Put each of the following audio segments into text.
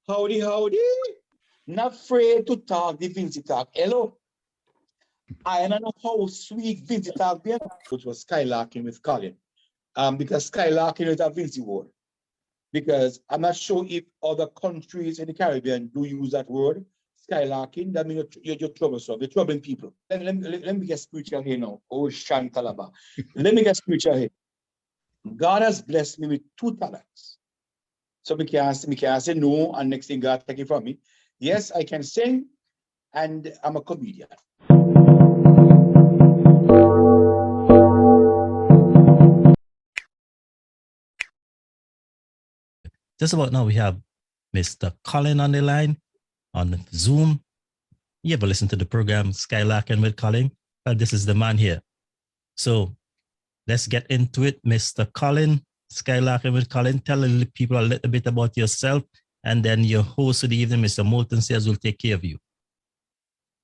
Howdy, howdy. Not afraid to talk the Vincy talk. Hello. I don't know how sweet Vincy talk been, which was Skylarking with Colin. Because Skylarking is a Vincy word. Because I'm not sure if other countries in the Caribbean do use that word, Skylarking. That means you're troublesome. You're troubling people. Let me get spiritual here now. Oh, Shantalaba. Let me get spiritual here. God has blessed me with 2 talents. So me can say no, and next thing God take it from me. Yes, I can sing, and I'm a comedian. Just about now, we have Mr. Colin on the line on Zoom. You ever listen to the program Skylarking with Colin? Well, this is the man here. So let's get into it. Mr. Colin, Skylarking with Colin, tell the people a little bit about yourself, and then your host of the evening, Mr. Moulton Sears, will take care of you.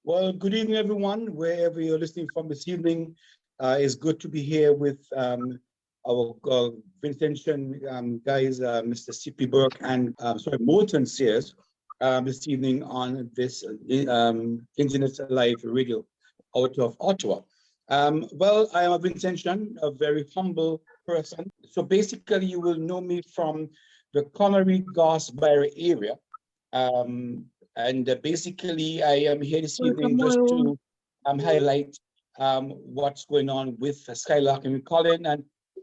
Well, good evening, everyone. Wherever you're listening from this evening, it's good to be here with our Vincentian guys, Mr. C.P. Burke and Moulton Sears, this evening on this internet live radio out of Ottawa. Well, I am a Vincentian, a very humble person. So basically, you will know me from the Connery Goss Byron area. And basically, I am here this evening just to highlight what's going on with Skylarking with Colin.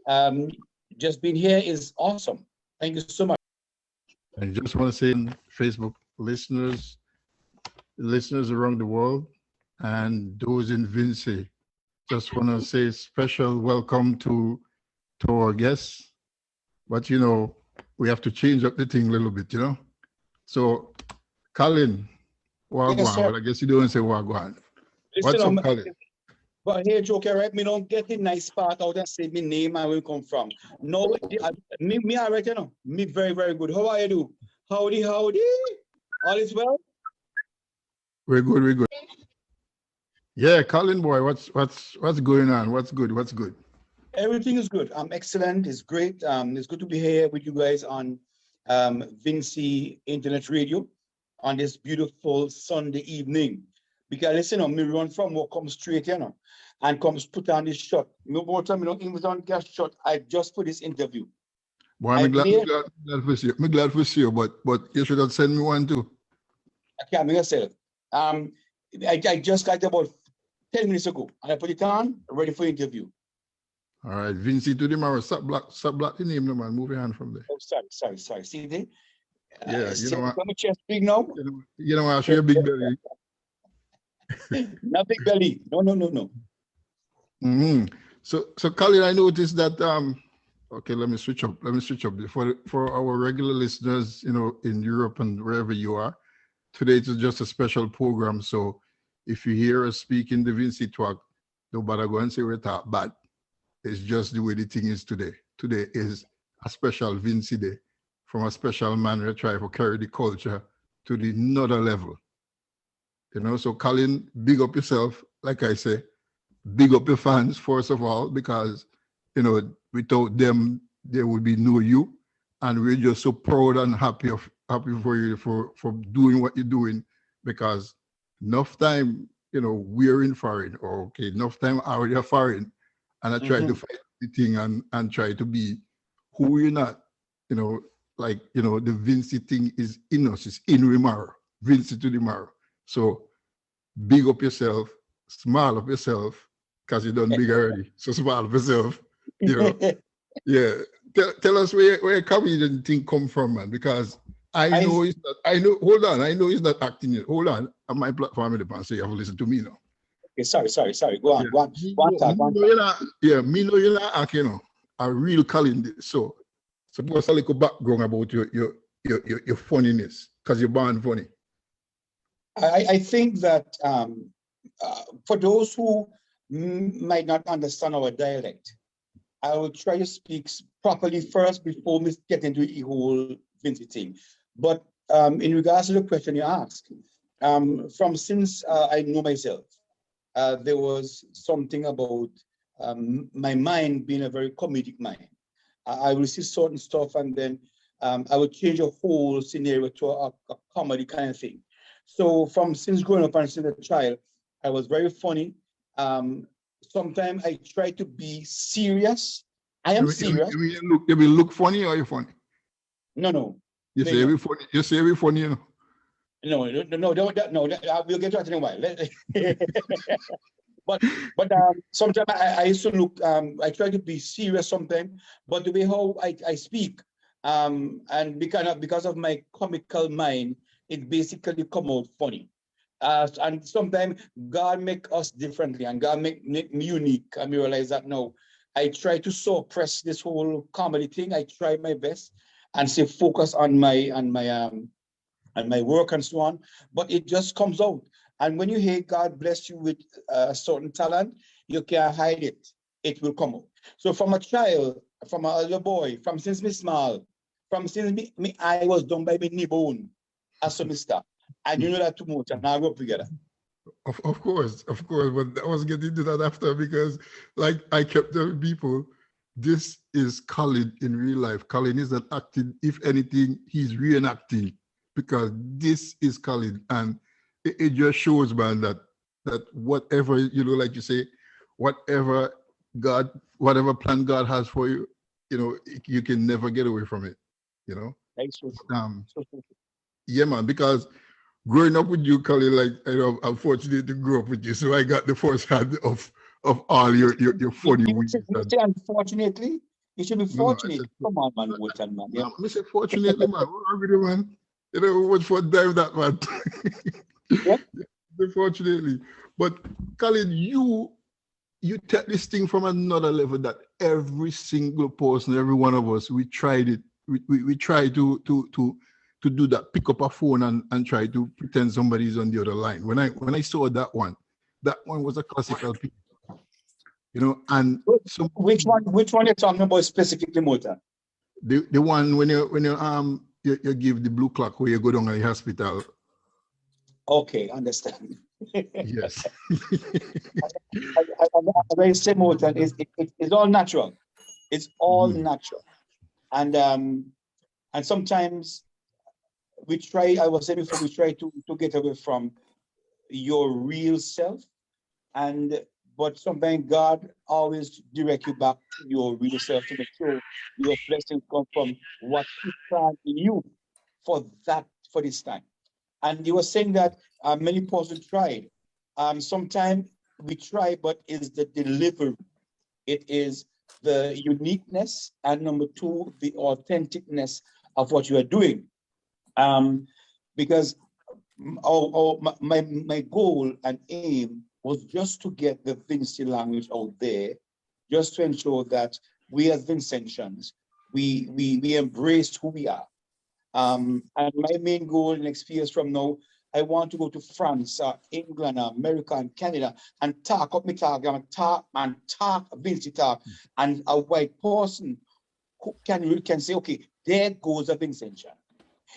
And just being here is awesome. Thank you so much. I just want to say, Facebook listeners around the world, and those in Vincy, just want to say special welcome to our guests. But, you know, we have to change up the thing a little bit, you know. So, Colin, Wagwan, Yes, well, I guess you don't say Wagwan. Listen, What's up, Colin? But here, Joker, right? Me don't get a nice part out and say my name and where we come from. No, me alright, you know. Me very, very good. How are you do? Howdy, howdy. All is well? We're good. Yeah, Colin boy, what's going on? What's good? Everything is good. Excellent. It's great. It's good to be here with you guys on Vincy Internet Radio on this beautiful Sunday evening. Because listen, me run from work, come straight, you know, and comes put on this shot. No more time, even on gas shot. I just for this interview. Boy, I'm glad to see you. I'm glad to see you, but you should have sent me one too. I can't make yourself. I just got about 10 minutes ago, and I put it on, ready for interview. All right, Vincy to the marrow. Stop block the name, no man. Move your hand from there. Oh, sorry. See there? Yeah, you know what? How much chest big now? You know what? I'll show you big belly. Not big belly. No. Mm-hmm. So Colin, I noticed that okay, let me switch up for our regular listeners, you know, in Europe and wherever you are. Today it's just a special program. So if you hear us speak in the Vincy talk, don't bother go and say we're talk bad. It's just the way the thing is today. Today is a special Vincy day from a special man who try to carry the culture to the another level. You know, so Colin, big up yourself, like I say, big up your fans, first of all, because, you know, without them, there would be no you. And we're just so proud and happy for you for doing what you're doing, because enough time, you know, we're in foreign, or okay, enough time already are foreign, and I try to fight the thing and try to be who we're not, you know, like, you know, the Vincy thing is in us, it's in Remaro, Vincy to the marrow. So big up yourself, smile up yourself, because you're done big already. So smile up yourself, you know. Yeah. Tell us where comedian thing come from, man, because I know it's not acting yet. Hold on. On my platform, the Pansy, you have to listen to me now. Okay, sorry. Go on. Me know you're not acting, you know. I real Colin. So suppose a little background about your funniness, because you're born funny. I think that for those who might not understand our dialect, I will try to speak properly first before we get into the whole Vincy thing. But in regards to the question you asked, since I know myself, there was something about my mind being a very comedic mind. I will see certain stuff and then I would change a whole scenario to a comedy kind of thing. So since growing up and since a child, I was very funny. Sometimes I try to be serious. I am serious. You will look funny or you funny? No. You say every funny. You say every funny, you know. No, we'll get to that in a while. But sometimes I used to look. I try to be serious sometimes, but the way how I speak, and because of my comical mind, it basically come out funny. And sometimes God make us differently, and God make me unique. And we realize that now. I try to suppress this whole comedy thing. I try my best and stay focused on my work and so on. But it just comes out. And when you hear God bless you with a certain talent, you can't hide it. It will come out. So from a child, from a little boy, from since me small, from since me I was done by me knee bone as a mister. And you know that too much, and I grew up together. Of course, but I was getting to that after because, like, I kept telling people, this is Colin in real life. Colin isn't acting. If anything, he's reenacting because this is Colin, and it just shows, man, that whatever, you know, like you say, whatever plan God has for you, you know, you can never get away from it. You know. Yeah, man, because growing up with you, Colin, like, you know, I'm fortunate to grow up with you, so I got the first hand of all your funny ways. You say unfortunately, you should be fortunate. Come on, man, Wotan, man. Yeah. I say fortunately, man. What are we, man? You know, what for dive that, man? Yeah. Unfortunately, but Colin, you take this thing from another level that every single person, every one of us, we tried it. We try to do that, pick up a phone and try to pretend somebody's on the other line. When I saw that one was a classical piece, you know. And so which one you're talking about specifically, Mota? The one when you give the blue clock where you go down to the hospital. Okay, understand. Yes. I say, Mota, it's all natural. It's all natural, and sometimes we try. I was saying before, we try to get away from your real self, but sometimes God always direct you back to your real self to make sure your blessings come from what He planned in you for this time. And you were saying that many persons tried. Sometimes we try, but it's the delivery. It is the uniqueness, and number two, the authenticness of what you are doing. Because my goal and aim was just to get the Vincy language out there, just to ensure that we as Vincentians, we embrace who we are. And my main goal next few years from now, I want to go to France, England, America, and Canada, and talk Vincy talk, and a white person who can say, okay, there goes a Vincentian.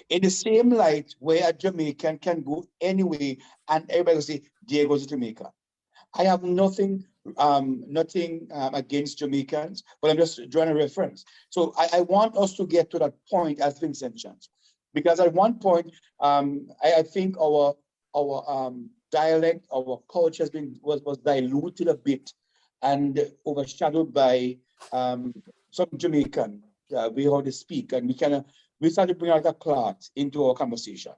In the same light where a Jamaican can go anyway, and everybody will say, there goes Jamaica. I have nothing against Jamaicans, but I'm just drawing a reference. So I want us to get to that point as Vincentians, because at one point, I think our dialect, our culture was diluted a bit and overshadowed by some Jamaican way how they speak, and we started to bring out a clot into our conversation,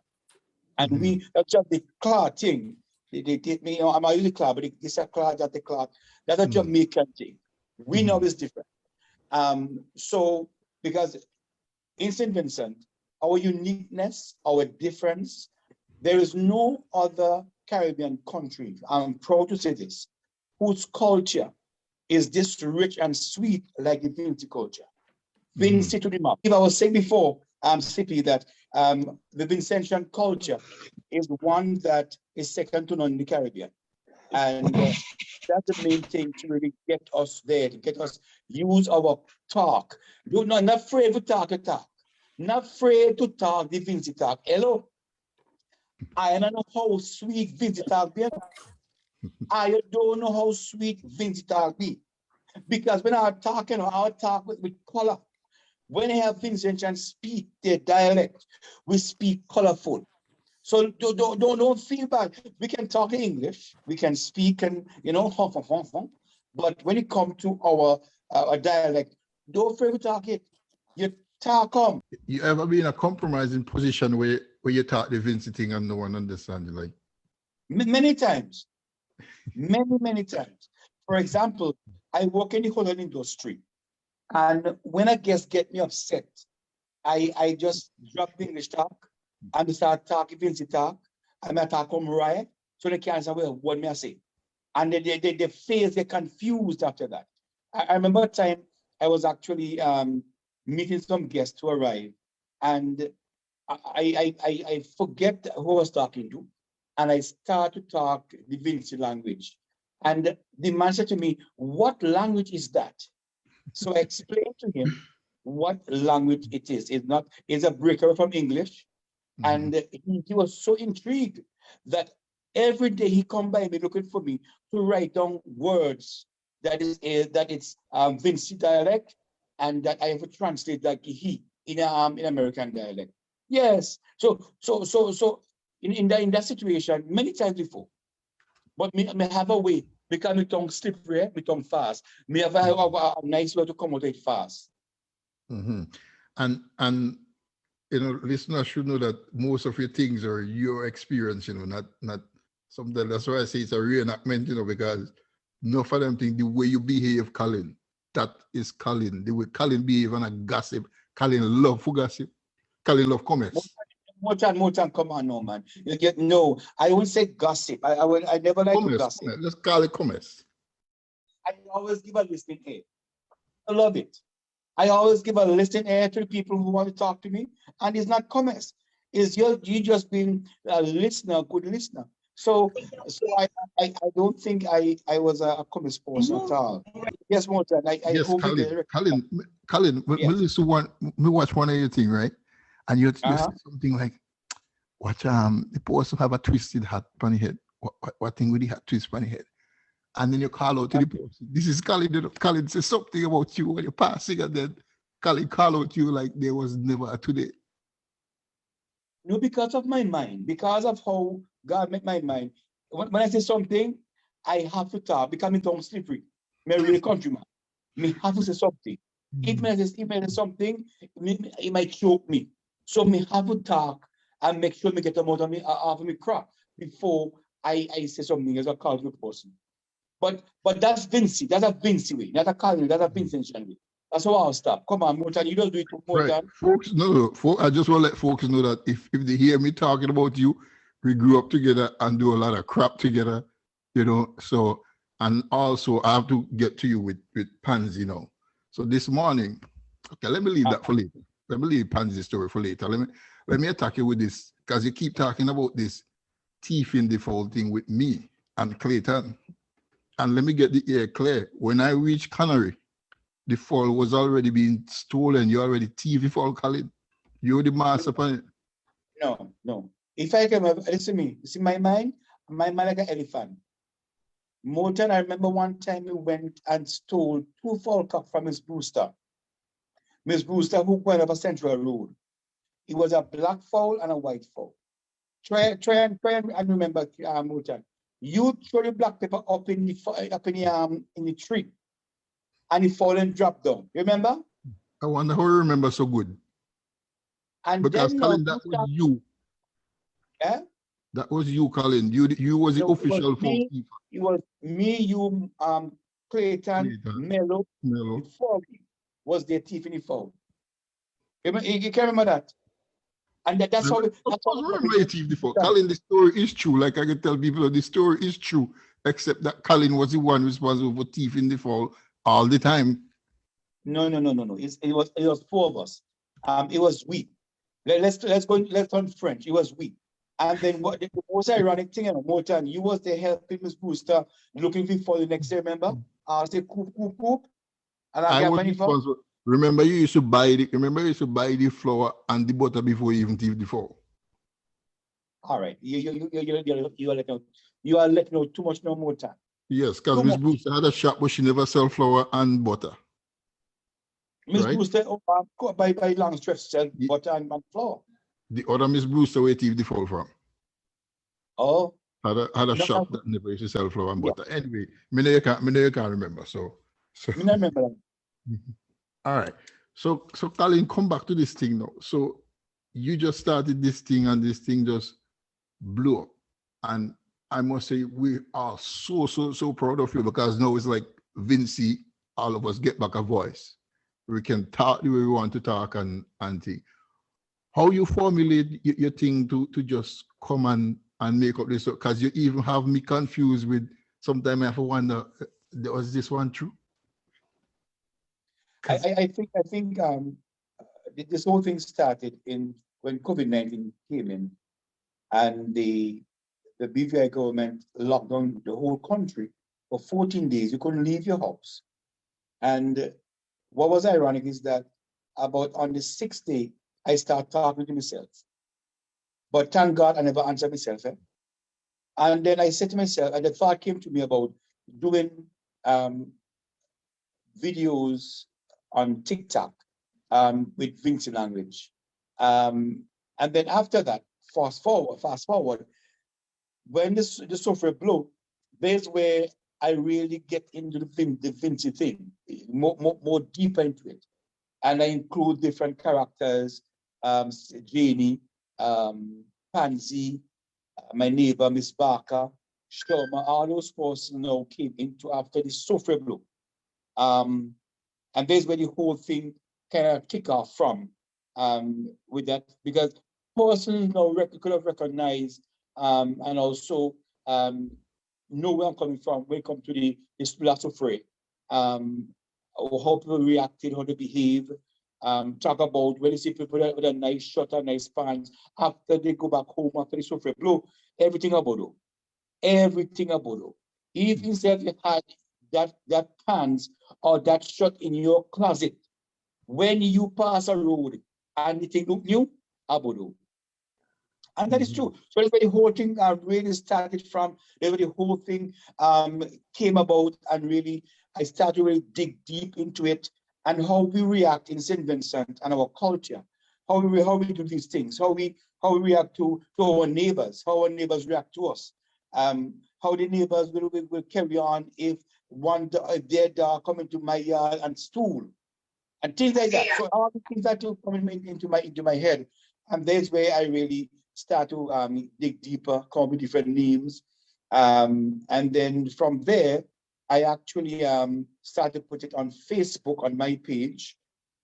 and we just the clot thing. They take me, I'm a really clot, but it's a clot, that's a clot. That's a Jamaican thing. We know it's different. So because in St. Vincent, our uniqueness, our difference, there is no other Caribbean country, I'm proud to say this, whose culture is this rich and sweet like the Vincy culture. Vincy to the map. If I was saying before, Sippy, that the Vincentian culture is one that is second to none in the Caribbean. And that's the main thing to really get us there, to get us use our talk. You're not afraid to talk a talk. Not afraid to talk the Vincy talk. Hello? I don't know how sweet Vincy talk be. I don't know how sweet Vincy talk be. Because when I talk with color, When I have Vincent speak their dialect, we speak colorful. So don't feel bad. We can talk in English, we can speak and but when it comes to our dialect, don't afraid to talk it. You talk on. You ever been in a compromising position where you talk the Vincy thing and no one understands you? Like Many times. Many times. For example, I work in the hotel industry, and when a guest get me upset, I just drop the English talk and start talking Vincy talk, and I talk on right, so they can't say, well, what may I say? And they face, they're confused after that. I remember a time I was actually meeting some guests to arrive, and I forget who I was talking to, and I start to talk the Vincy language. And the man said to me, what language is that? So I explained to him what language it is. It's a breaker from English. And he was so intrigued that every day he come by me looking for me to write down words that it's Vincy dialect, and that I have to translate like he in American dialect. Yes. So in that situation many times before, but me have a way because my tongue slippery, my tongue fast. Me have a nice way to come out it fast. And listeners should know that most of your things are your experience, not something. That's why I say it's a reenactment, because enough of them think the way you behave, Colin, that is Colin. The way Colin behave and a gossip. Colin love for gossip. Colin love comments. More time, come on, no man. I won't say gossip. I never like to gossip. Let's call it comments. I always give a listening ear. I love it. I always give a listening ear to the people who want to talk to me, and it's not comments. It's you just being a listener, good listener. So I don't think I was a comments person at all. Yes, more time. Yes, Colin, me watch one of your thing, right? And you say something like, "Watch the person have a twisted hat on the head. What thing with the hat twist on the head?" And then you call out to the person. This is Colin. Colin says something about you when you're passing, and then Colin call out to you like there was never a today. No, because of my mind, because of how God made my mind. When I say something, I have to talk because my tongue slippery. I'm a real countryman. Me have to say something. If I say something, it might choke me. So me have to talk and make sure me get them out of me crap before I say something as a cultural person. But that's Vincy. That's a Vincy way. Not a Colin. That's a Vincent way. That's how I'll stop. Come on, Motan. You don't do it more right. than Folks. No. I just want to let folks know that if they hear me talking about you, we grew up together and do a lot of crap together, So, and also I have to get to you with Pansy, So this morning, okay, let me leave that for later. Let me leave Pansy's story for later. Let me attack you with this, because you keep talking about this thief in the fall thing with me and Clayton. And let me get the air clear. When I reached Canary, the fall was already being stolen. You already thief the fall, Colin. You're the master upon it. No. If I can listen to me, see my mind like an elephant. Moulton, I remember one time we went and stole 2 fall cup from Miss Brewster. Miss Brewster, who went up a Central Road. It was a black fowl and a white fowl. Try and remember, Moulton. You throw the black pepper up in the tree, and it fall and drop down. Remember? I wonder how you remember so good. And because then Colin, that was you. Yeah. That was you, Colin. You was the official for FIFA. It was me, you, Clayton, Mello. Foggy was their thief in the foul. You can remember that? And that's how. That's how. Remember thief before. Colin, the story is true. Like I can tell people, the story is true, except that Colin was the one responsible for thief in the fall all the time. No. It was 4 of us. It was we. Let's turn French. It was we. And then what the most ironic thing, more time, you was there helping Miss Brewster looking for the next day, remember? I say coop. And I was responsible. Remember you used to buy the flour and the butter before you even thief the fall. All right. You are letting out too much more time. Yes, because Miss Brewster had a shop but she never sell flour and butter. Miss right? Brewster, by long stretch, said Ye- butter and flour. The other Miss Brewster, where the fall from? Oh, Had a no, shop that never used to sell flour and yeah, butter. Anyway, me know you can't remember. So I remember that. all right. So Colin, come back to this thing now. So you just started this thing and this thing just blew up. And I must say we are so proud of you, because now it's like Vincy, all of us get back a voice. We can talk the way we want to talk and thing. How you formulate your thing to just come and make up this, because you even have me confused with, sometimes I have to wonder, was this one true? I think this whole thing started when COVID-19 came in, and the BVI government locked down the whole country for 14 days. You couldn't leave your house. And what was ironic is that about on the 6th day, I started talking to myself. But thank God I never answered myself. And then I said to myself, and the thought came to me about doing videos on TikTok with Vincy language. And then after that, fast forward, when the software blew, there's where I really get into the Vincy thing, more deeper into it. And I include different characters, Janie, Pansy, my neighbor, Miss Barker, Sherma, all those persons now came into after the software blew. And there's where the whole thing kind of kick off from with that, because persons now could have recognized and also know where I'm coming from when it comes to this philosophy. How people reacted, how they behave. Talk about when you see people with a nice shirt and nice pants after they go back home after the software blow, everything about it. Everything about it. Even if you had that pants or that shirt in your closet, when you pass a road and the thing look new, about it. And that is true. So that's where the whole thing really started from. That's where the whole thing came about, and really I started to really dig deep into it and how we react in St. Vincent and our culture, how we do these things, how we react to our neighbors, how our neighbors react to us, how the neighbors will carry on if their dog come into my yard and stool and things like that. So all the things that do come into my head, and that's where I really start to dig deeper, come up with different names, and then from there, I actually started to put it on Facebook on my page,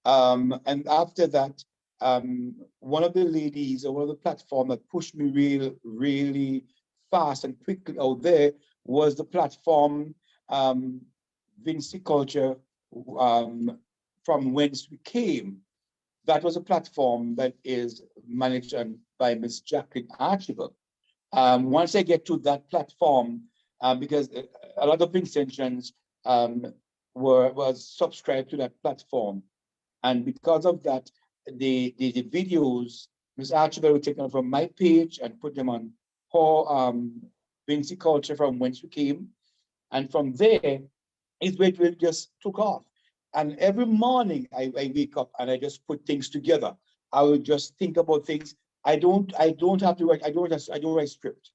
and after that, one of the ladies or one of the platforms that pushed me really fast and quickly out there was the platform Vincy Culture, from whence we came. That was a platform that is managed by Ms. Jacqueline Archibald. Once I get to that platform, because a lot of Vincentians was subscribed to that platform, and because of that, the videos Ms. Archibald would take them from my page and put them on her Vincy Culture from whence we came, and from there is where it just took off. And every morning I wake up and I just put things together. I will just think about things. I don't have to write. I don't write script.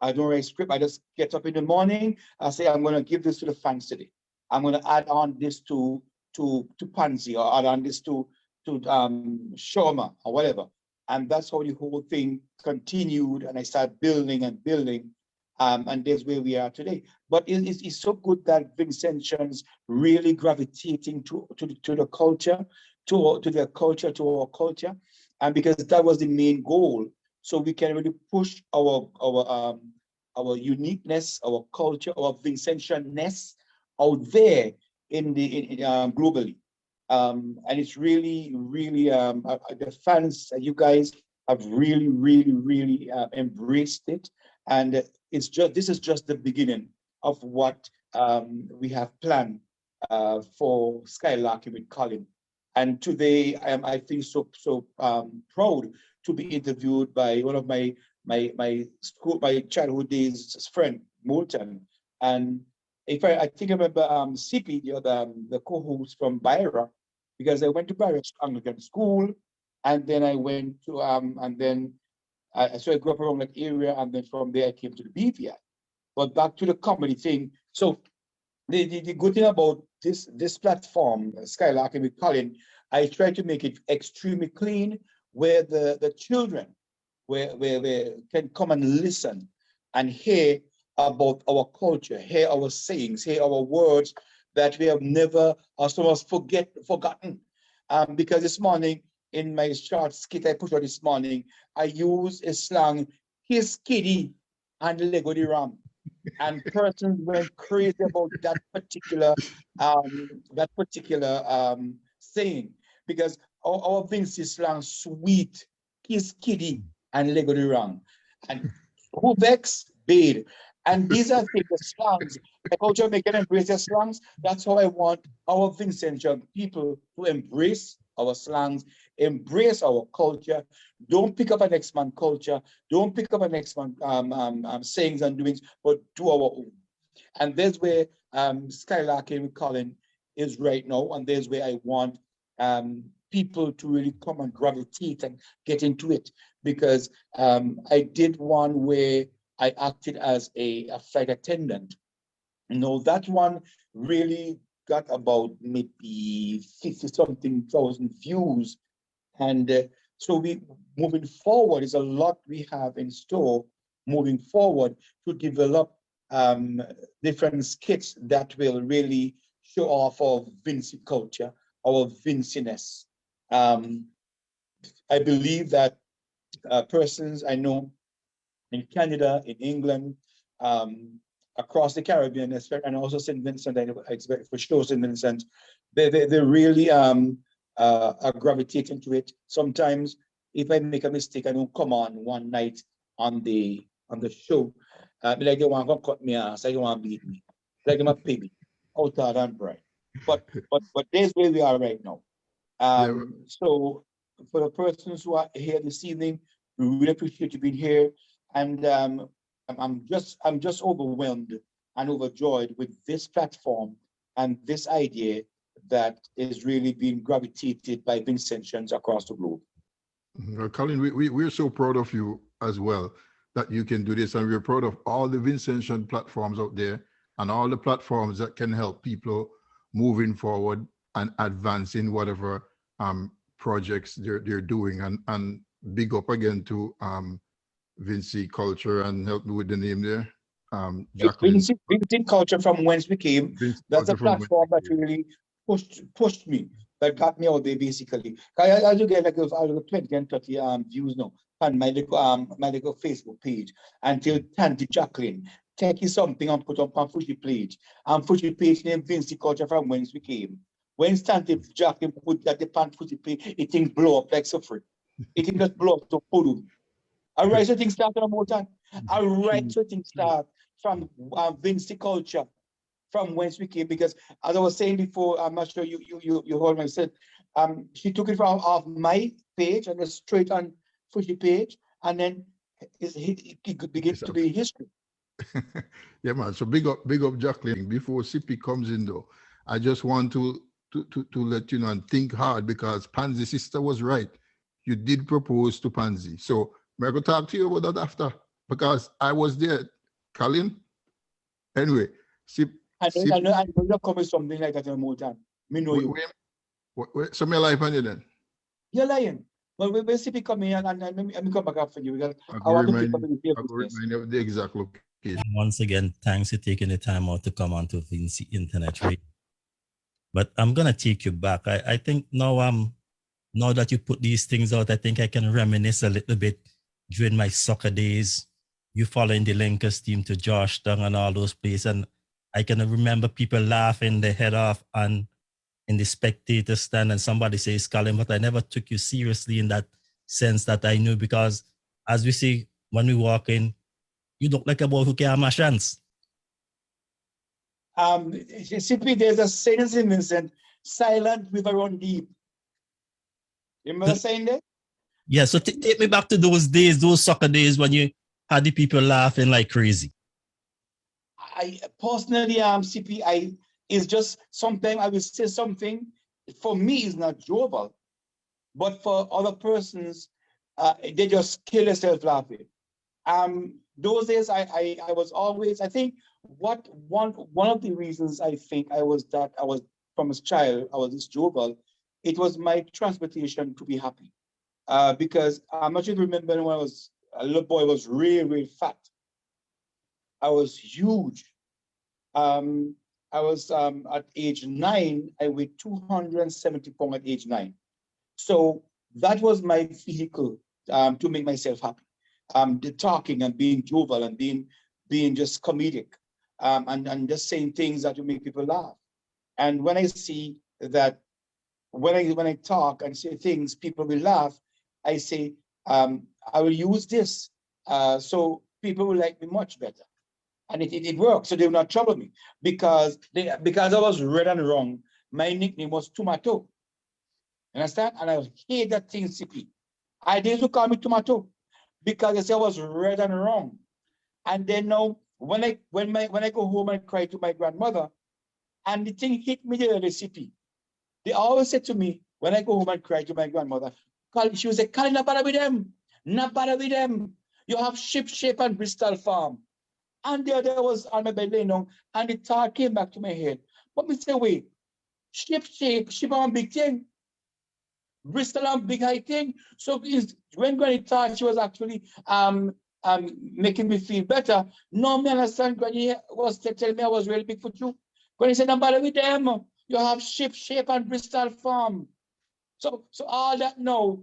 I don't write script. I just get up in the morning. I say I'm going to give this to the fans today. I'm going to add on this to Pansy, or add on this to Sharma or whatever. And that's how the whole thing continued. And I started building and building. And that's where we are today. But it's so good that Vincentians really gravitating to the culture, to their culture, to our culture, and because that was the main goal. So we can really push our uniqueness, our culture, our Vincentianness out there globally. And it's really the fans, you guys have really embraced it. And this is just the beginning of what we have planned for Skylarking with Colin. And today I feel so proud to be interviewed by one of my childhood days friend, Moulton. And I think I remember CP, the co-host from Byra, because I went to Barracks Anglican School, and then I went to so I grew up around that area, and then from there I came to the BVI. But back to the comedy thing. So the good thing about this platform, Skylarking with Colin, I try to make it extremely clean, where the children where can come and listen and hear about our culture, hear our sayings, hear our words that we have never or some of us forgotten. Because this morning in my short skit I put out this morning, I use a slang, his kitty and Lego the ram. And persons went crazy about that particular saying, because our Vincy slang, sweet, kiss kitty, and Lego the ram. And who vex, bade. And these are the slangs. The culture can embrace their slangs. That's how I want our Vincentian people to embrace our slangs, embrace our culture. Don't pick up an next man culture. Don't pick up an next man sayings and doings, but do our own. And there's where Skylarking with Colin is right now. And there's where I want people to really come and gravitate and get into it. Because I did one where I acted as a flight attendant. That one really got about maybe 50-something thousand views. And so we moving forward is a lot we have in store moving forward to develop different skits that will really show off our Vincy culture, our Vinciness. I believe that persons I know in Canada, in England, across the Caribbean, and also St. Vincent, I expect for sure St. Vincent, they really are gravitating to it. Sometimes, if I make a mistake, I don't come on one night on the show. Like they want to cut me ass, like they want to beat me, like I'm a baby, out hard and bright. But there's where we are right now. So for the persons who are here this evening, we really appreciate you being here. And I'm just overwhelmed and overjoyed with this platform and this idea that is really being gravitated by Vincentians across the globe. Colin, we're so proud of you as well that you can do this, and we're proud of all the Vincentian platforms out there and all the platforms that can help people moving forward and advancing whatever projects they're doing. And big up again to Vincy Culture, and help me with the name there. Vincy Culture from whence we came. That's a platform that really pushed me, that got me out there basically. I do get like out of 20 and 30 views now on my little Facebook page until Tanti Jacqueline take something and put up on Fuji page. And Fuji page named Vincy Culture from whence we came. When Tanti Jacqueline put that the pan Fuji page, it things blow up like suffering. It things just blow up to Pudu. I write so things start about that. I write so things start from Vincy Culture, from whence we came, because as I was saying before, I'm not sure you heard me said, she took it from off my page and just straight on Fuji page, and then it begins to be history. Yeah, man. So big up Jacqueline. Before CP comes in though, I just want to let you know and think hard, because Pansy's sister was right. You did propose to Pansy. So I'm going to talk to you about that after, because I was there, Colin. Anyway, I know you're coming something like that in more time. Me know you. So my life on you then? You're lying. Well, we'll CP come in and let me come back after you. I want to remind you of the exact location. Once again, thanks for taking the time out to come on to Vincy Internet Radio. But I'm going to take you back. I think now that you put these things out, I think I can reminisce a little bit during my soccer days, you following the Lakers team to Georgetown and all those places. And I can remember people laughing their head off and in the spectator stand, and somebody says, Colin, but I never took you seriously in that sense that I knew, because as we see, when we walk in, you look like a boy who can't have chance. Simply, there's a saying in St. Vincent, silent river run deep. You remember saying that? Yeah, so take me back to those days, those soccer days when you had the people laughing like crazy. I personally, CP, it's just sometimes I will say something for me is not jovial, but for other persons, they just kill themselves laughing. Those days I was always, I think one of the reasons I think I was from a child, I was this jovial, it was my transportation to be happy. Because I'm not sure if you remember when I was a little boy, I was really, really fat. I was huge. I was at age 9, I weighed 270 pounds at age 9. So that was my vehicle to make myself happy. The talking and being jovial and being just comedic, and just saying things that will make people laugh. And when I see that when I talk and say things, people will laugh, I say, I will use this so people will like me much better. And it worked. So they will not trouble me because I was red and wrong. My nickname was Tomato. Understand? And I hate that thing, CP. I didn't call me Tomato because they said I was red and wrong. And then now when I go home and cry to my grandmother, and the thing hit me there, the CP. They always said to me when I go home and cry to my grandmother, she would say, Colin, not bother with them. Not bother with them. You have Ship Shape and Bristol Farm. And there was on my bed laying down, and the thought came back to my head. But me say, wait, Ship on big thing. Bristol on big high thing. So when Granny thought she was actually making me feel better, no, me understand Granny was telling me I was really big for you. Granny said, don't bother with them. You have Ship Shape and Bristol Farm. So all that now,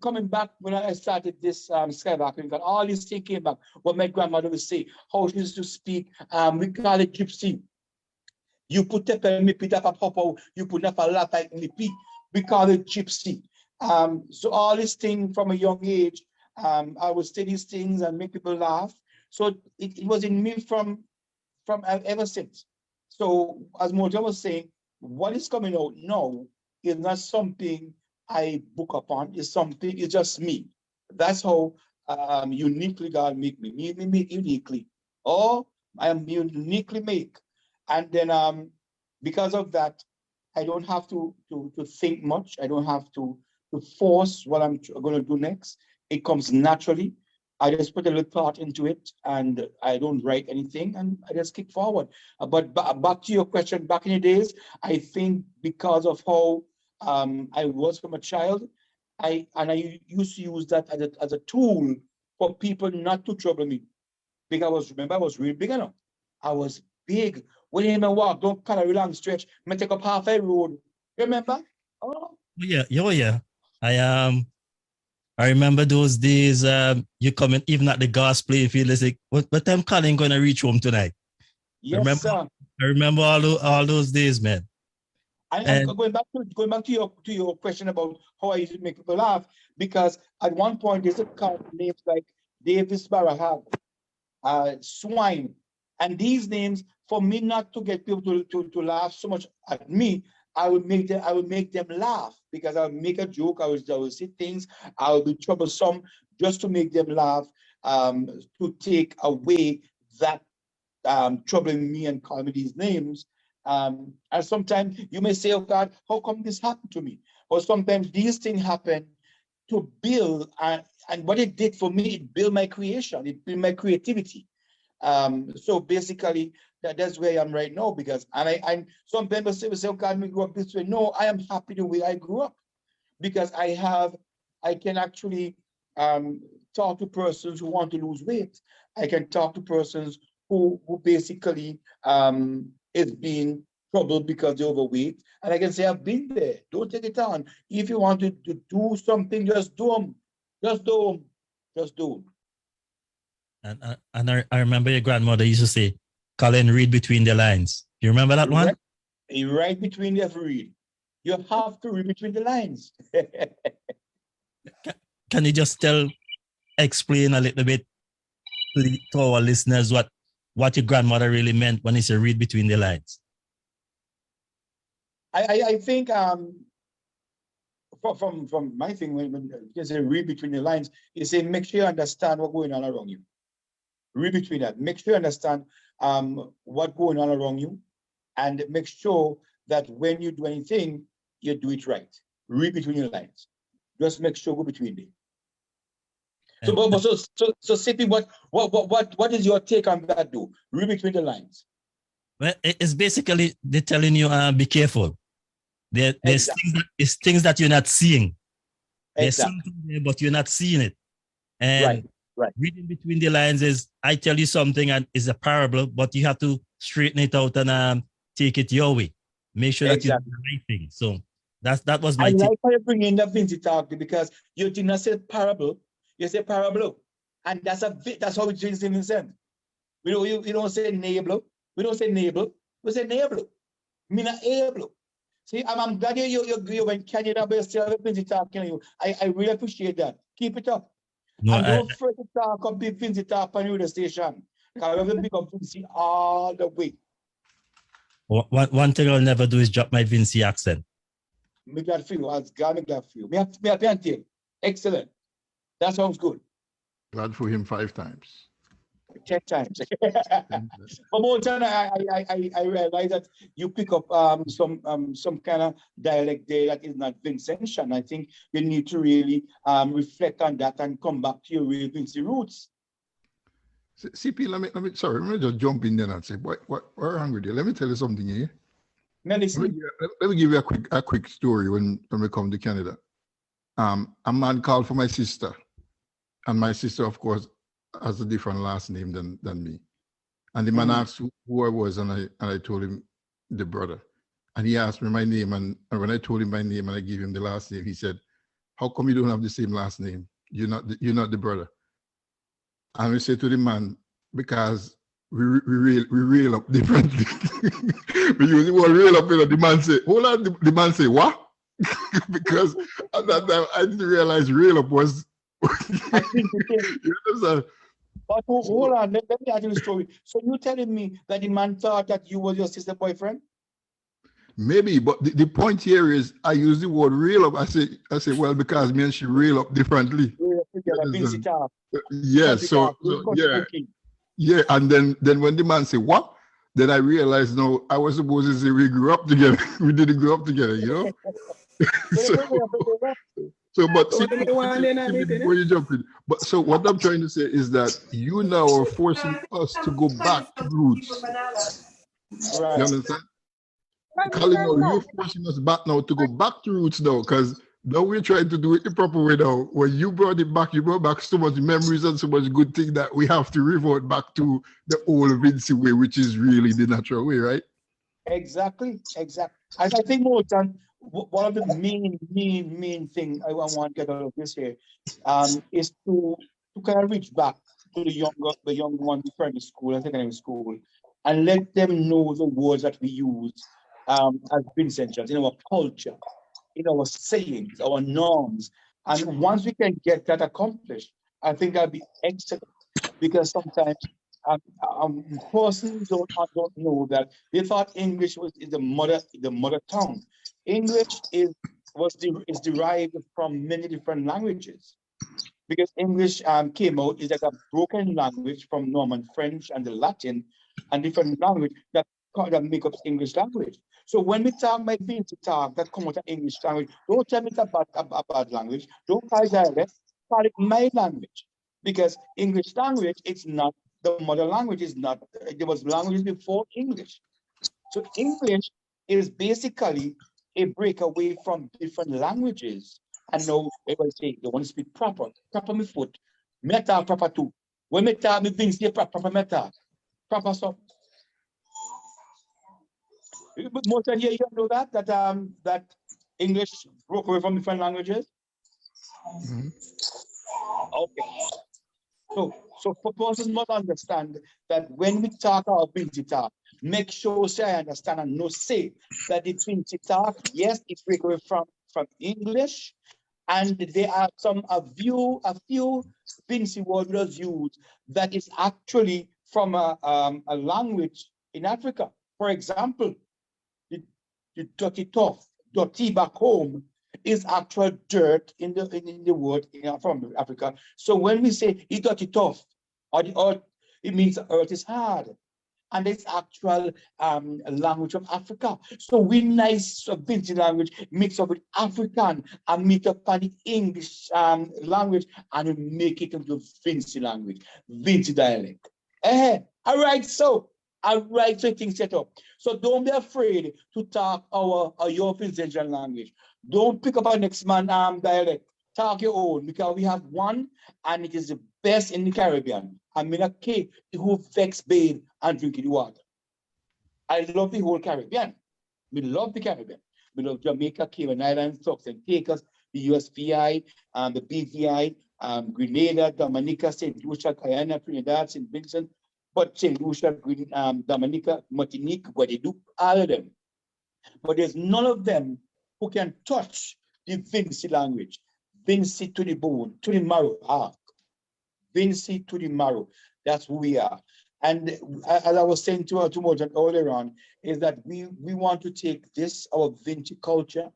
coming back when I started this Skylarking, all these things came back. What my grandmother would say, how she used to speak, we call it gypsy. You put up me pit up a pop, you put up a lot like me pit. We call it gypsy. So all these things from a young age, I would say these things and make people laugh. So it was in me from ever since. So as Moja was saying, what is coming out now is not something I book upon. It's just me. That's how uniquely God make me. Me uniquely. Oh, I am uniquely made. And then because of that, I don't have to think much. I don't have to force what I'm going to do next. It comes naturally. I just put a little thought into it, and I don't write anything, and I just kick forward. But back to your question, back in the days, I think because of how I was from a child, I used to use that as a tool for people not to trouble me. Because I was really big enough. I was big. When you even walk, don't cut a long stretch. I take up half a road. Remember? Oh. Yeah. I remember those days. You coming even at the gas play. If you listen, what time Colin gonna reach home tonight? Yes, sir. I remember all those days, man. And going back to your question about how I used to make people laugh, because at one point there's a count names like Davis Barahag, Swine, and these names, for me not to get people to laugh so much at me, I would make them laugh, because I would make a joke, I would say things, I would be troublesome just to make them laugh, to take away that troubling me and calling me these names. And sometimes you may say, oh God, how come this happened to me? Or sometimes these things happen to build, and what it did for me, it built my creation, it built my creativity. So basically, that's where I am right now, because and some people say, oh God, me grew up this way. No, I am happy the way I grew up, because I can actually talk to persons who want to lose weight. I can talk to persons who basically is being troubled because they're overweight. And I can say, I've been there. Don't take it on. If you want to do something, just do them. Just do them. Just do them. And I remember your grandmother used to say, Colin, read between the lines. You remember that one? Right between the read. You have to read between the lines. Can you just explain a little bit to our listeners what your grandmother really meant when you say read between the lines? I think from my thing, when you say read between the lines, you say make sure you understand what's going on around you. Read between that. Make sure you understand what's going on around you, and make sure that when you do anything, you do it right. Read between the lines. Just make sure go between them. So Sippy, what is your take on that? Do read between the lines. Well, it's basically they're telling you, be careful. There's Exactly. things that you're not seeing. There's Exactly. something there, but you're not seeing it. And right. reading between the lines is, I tell you something and it's a parable, but you have to straighten it out and take it your way. Make sure that you do the right thing. So that was my I take. like how you bring in the Vincy talk, because you did not say parable, you say parable. And that's how it is in Vincent. We don't say neighbor. We don't say neighbor. We say neighbor. Mina able. See, I'm glad you went Canada by yourself, Vincy talking you. I really appreciate that. Keep it up. No, and don't fret to talk up big Vincy talk on radio station. Because I will pick up Vincy all the way. One thing I'll never do is drop my Vincy accent. Me glad for you. I was glad for you. Me happy and tell. Excellent. That sounds good. Glad for him 5 times. 10 times. But more time, I realize that you pick up some kind of dialect there that is not Vincentian. I think you need to really reflect on that and come back to your real Vincy roots. CP, let me just jump in there and say, we're hungry there. Let me tell you something here. Let me give you a quick story when we come to Canada. A man called for my sister, and my sister, of course, has a different last name than me. And the man asked who I was, and I told him the brother. And he asked me my name, and when I told him my name and I gave him the last name, he said, "How come you don't have the same last name? You're not the brother." And we said to the man, "Because we reel up differently." We use the word reel up, the man say, "Hold on," the man say, "What?" Because at that time I didn't realize reel up was I think you understand? But hold on, let me ask you the story. So you telling me that the man thought that you was your sister's boyfriend? Maybe, but the point here is I use the word reel up. I say, well, because me and she reel up differently. Yes, so yeah. Yeah, and then when the man say what, then I realized no, I was supposed to say we grew up together. We didn't grow up together, you know? But before you jump in, so what I'm trying to say is that you now are forcing us to go back to roots. Right. You understand? Colin, no, you're forcing us back now to go back to roots now, because now we're trying to do it the proper way now. When you brought it back, you brought back so much memories and so much good thing that we have to revert back to the old Vincy way, which is really the natural way, right? Exactly. And I think, Morton, one of the main thing I want to get out of this here is to kind of reach back to the young ones in primary school and secondary school, and let them know the words that we use as Vincentians in our culture, in our sayings, our norms. And once we can get that accomplished, I think that'll be excellent. Because sometimes persons don't know that they thought English is the mother tongue. English is derived from many different languages, because English came out is like a broken language from Norman French and the Latin and different language that make up English language. So when we talk my Vincy talk that come out of English language, don't tell me it's a bad language. Don't call it dialect, call it my language, because English language, it's not the mother language. Is not. There was languages before English. So English is basically a breakaway from different languages. And now everybody say they want to speak proper me foot, meta proper too. When me talk, me Vincy proper meta, proper stuff. But most of you know that English broke away from different languages. Mm-hmm. Okay. So persons must understand that when we talk about Vincy talk, make sure I understand and no say that the Vincy talk, yes, it breaks away from English, and there are a few Vincy words used that is actually from a language in Africa. For example, the dirty back home is actual dirt in the word from Africa. So when we say it dirty tough, or the earth, it means the earth is hard. and it's actual language of Africa. So we nice Vincy language mix up with African and meet up on the English language and we make it into Vincy language, Vincy dialect. All right, so things set up. So don't be afraid to talk your Vincentian language. Don't pick up our next man dialect. Talk your own, because we have one and it is the best in the Caribbean. I mean, a cake who vex bathe and drink the water. I love the whole Caribbean. We love the Caribbean. We love Jamaica, Cayman Islands, Turks and Caicos, the USVI, the BVI, Grenada, Dominica, St. Lucia, Guyana, Trinidad, St. Vincent, but St. Lucia, Dominica, Martinique, Guadeloupe, all of them. But there's none of them who can touch the Vincy language. Vincy to the bone, to the marrow. Vincy to the marrow. That's who we are. And as I was saying to Morgan earlier on, is that we want to take this, our Vincy culture,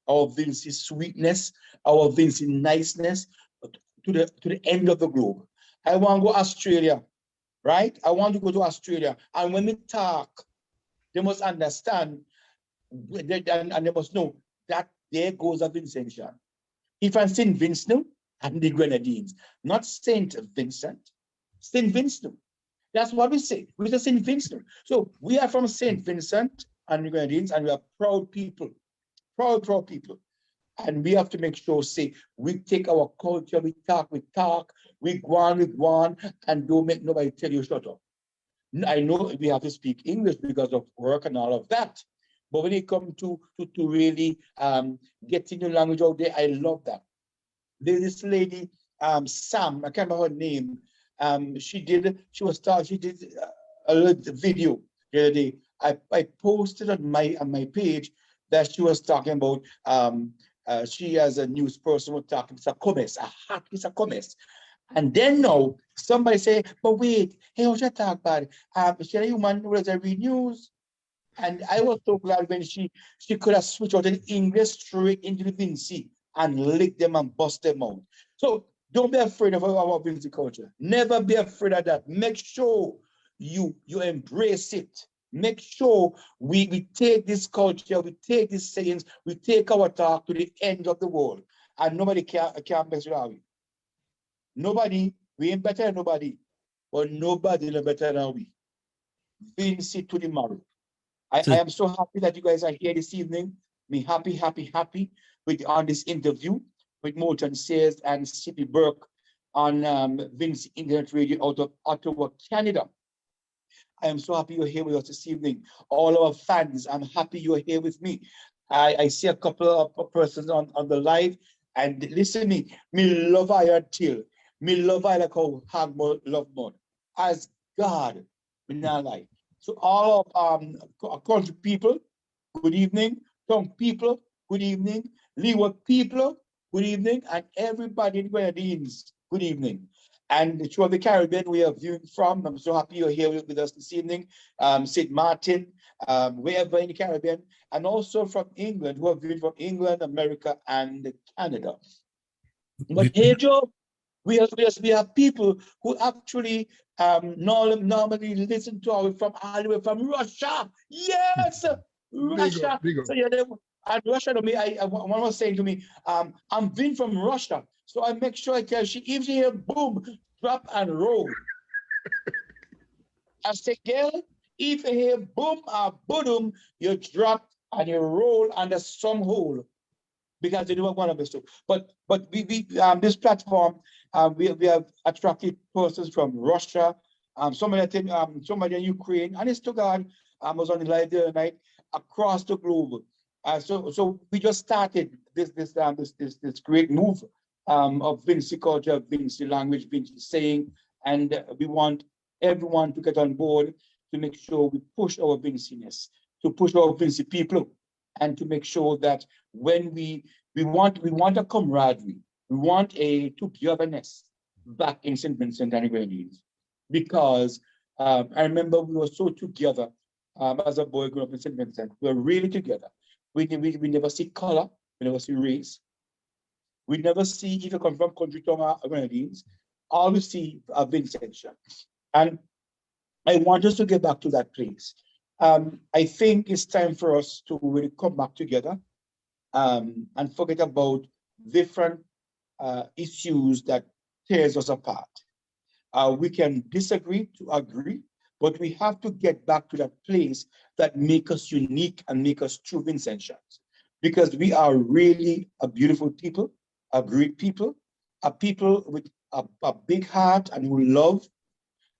our Vincy sweetness, our Vincy niceness to the end of the globe. I want to go to Australia, right? I want to go to Australia. And when we talk, they must understand and they must know that there goes a Vincentian. If I'm St. Vincent and the Grenadines, not St. Vincent, St. Vincent. That's what we say. We say St. Vincent. So we are from St. Vincent and the Grenadines, and we are proud people, proud people. And we have to make sure, say, we take our culture, we talk, we go on, and don't make nobody tell you shut up. I know we have to speak English because of work and all of that. But when it comes to really getting the language out there, I love that. There's this lady, Sam, I can't remember her name. She did a little video the other day. I posted on my page that she was talking about. She as a news person was talking. It's a comments, a hot piece of comments. And then now somebody say, but wait, hey, what you talk about? She a human who doesn't read news. And I was so glad when she could have switched out in English straight into the Vincy and lick them and bust them out. So don't be afraid of our Vincy culture. Never be afraid of that. Make sure you embrace it. Make sure we take this culture, we take these sayings, we take our talk to the end of the world. And nobody can mess with we. Nobody, we ain't better than nobody, but nobody is better than we. Vincy to the marrow. I am so happy that you guys are here this evening. Me happy on this interview with Moulton Sayers and C.P. Burke on Vincy Internet Radio out of Ottawa, Canada. I am so happy you're here with us this evening. All our fans, I'm happy you're here with me. I see a couple of persons on the live, and listen to me love I until. Me love I like how hard more love more. As God, me not like. So all of country people, good evening. Tongue people, good evening. Leeward people, good evening. And everybody in Grenadines, good evening. And throughout the Caribbean, we are viewing from. I'm so happy you're here with us this evening. St. Martin, wherever in the Caribbean, and also from England, who are viewing from England, America, and Canada. But hey, Joe, we have people who actually normally listen to us from all the way from Russia. Yes, Russia. Big up. So yeah, and Russia to me, one was saying to me, I'm being from Russia, so I make sure I tell she if she hear boom, drop and roll. I say, girl, if you hear boom or boom, you drop and you roll under some hole. Because they don't want to be so. But we this platform, we have attracted persons from Russia, somebody in Ukraine, and it's to God. I was on the live the other night across the globe. So we just started this great move of Vincy culture, Vincy language, Vincy saying, and we want everyone to get on board to make sure we push our Vinciness, to push our Vincy people, and to make sure that when we want a camaraderie, we want a togetherness back in St. Vincent and the Grenadines, because I remember we were so together as a boy growing up in St. Vincent. We were really together. We never see color, we never see race, we never see if you come from country town or Grenadines. All we see are Vincentian. And I want us to get back to that place. I think it's time for us to really come back together and forget about different issues that tears us apart. We can disagree to agree, but we have to get back to that place that make us unique and make us true Vincentians. Because we are really a beautiful people, a great people, a people with a big heart and who love.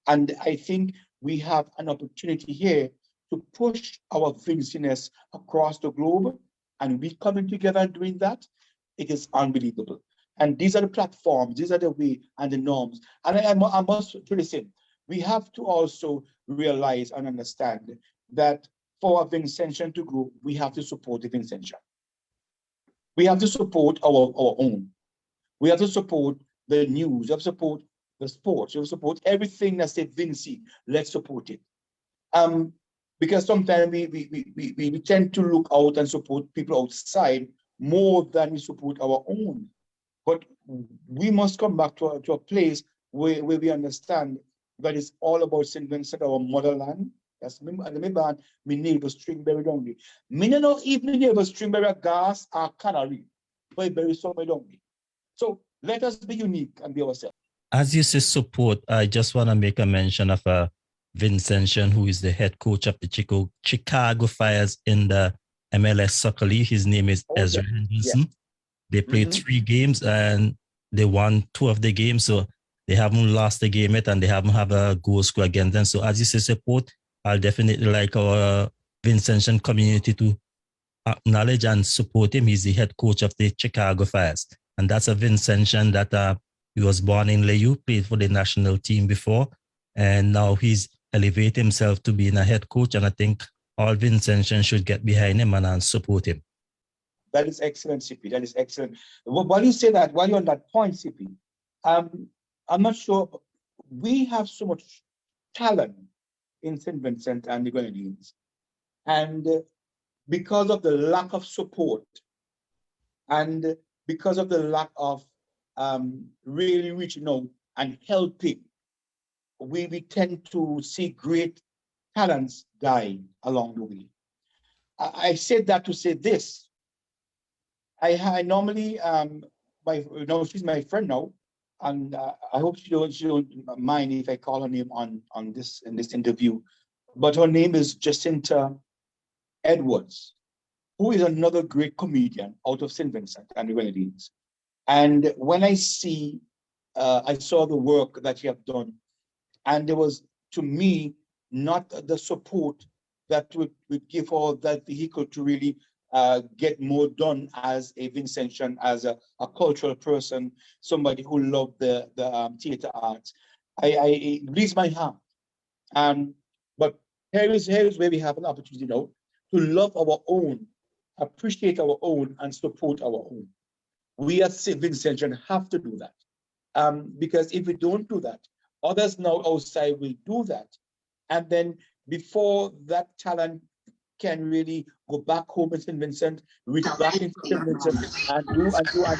And I think we have an opportunity here to push our Vinciness across the globe. And we coming together and doing that, it is unbelievable. And these are the platforms, these are the way and the norms. And I must really say, we have to also realize and understand that for a Vincentian to grow, we have to support the Vincentian. We have to support our own. We have to support the news, we have to support the sports, we have to support everything that said Vincy, let's support it. Because sometimes we tend to look out and support people outside more than we support our own. But we must come back to a place where we understand that it's all about St. Vincent, our motherland. That's me neighbor stringberry down there. Me no even neighbor stringberry gas or canary, but berry somewhere down there. So let us be unique and be ourselves. As you say support, I just want to make a mention of Vincentian, who is the head coach of the Chicago Fires in the MLS Soccer League. His name is Ezra Henderson. Yeah. They played 3 games and they won 2 of the games. So they haven't lost a game yet and they haven't had a goal score against them. So as you say support, I'll definitely like our Vincentian community to acknowledge and support him. He's the head coach of the Chicago Fires. And that's a Vincentian that he was born in Layou, played for the national team before. And now he's elevated himself to being a head coach. And I think all Vincentians should get behind him and support him. That is excellent, CP. That is excellent. While you say that, while you're on that point, CP, I'm not sure. We have so much talent in St. Vincent and the Grenadines. And because of the lack of support and because of the lack of really reaching out and helping, we tend to see great talents die along the way. I said that to say this. I normally, she's my friend now, and I hope she don't mind if I call her name in this interview. But her name is Jacinta Edwards, who is another great comedian out of St. Vincent and the Grenadines. And when I saw the work that you have done, and there was, to me, not the support that would give her that vehicle to really get more done as a Vincentian, as a cultural person, somebody who loved the theater arts. It bleeds my heart. But here is where we have an opportunity now to love our own, appreciate our own, and support our own. We as Vincentian have to do that. Because if we don't do that, others now outside will do that. And then before that talent can really go back home in St. Vincent, reach back into St. Vincent and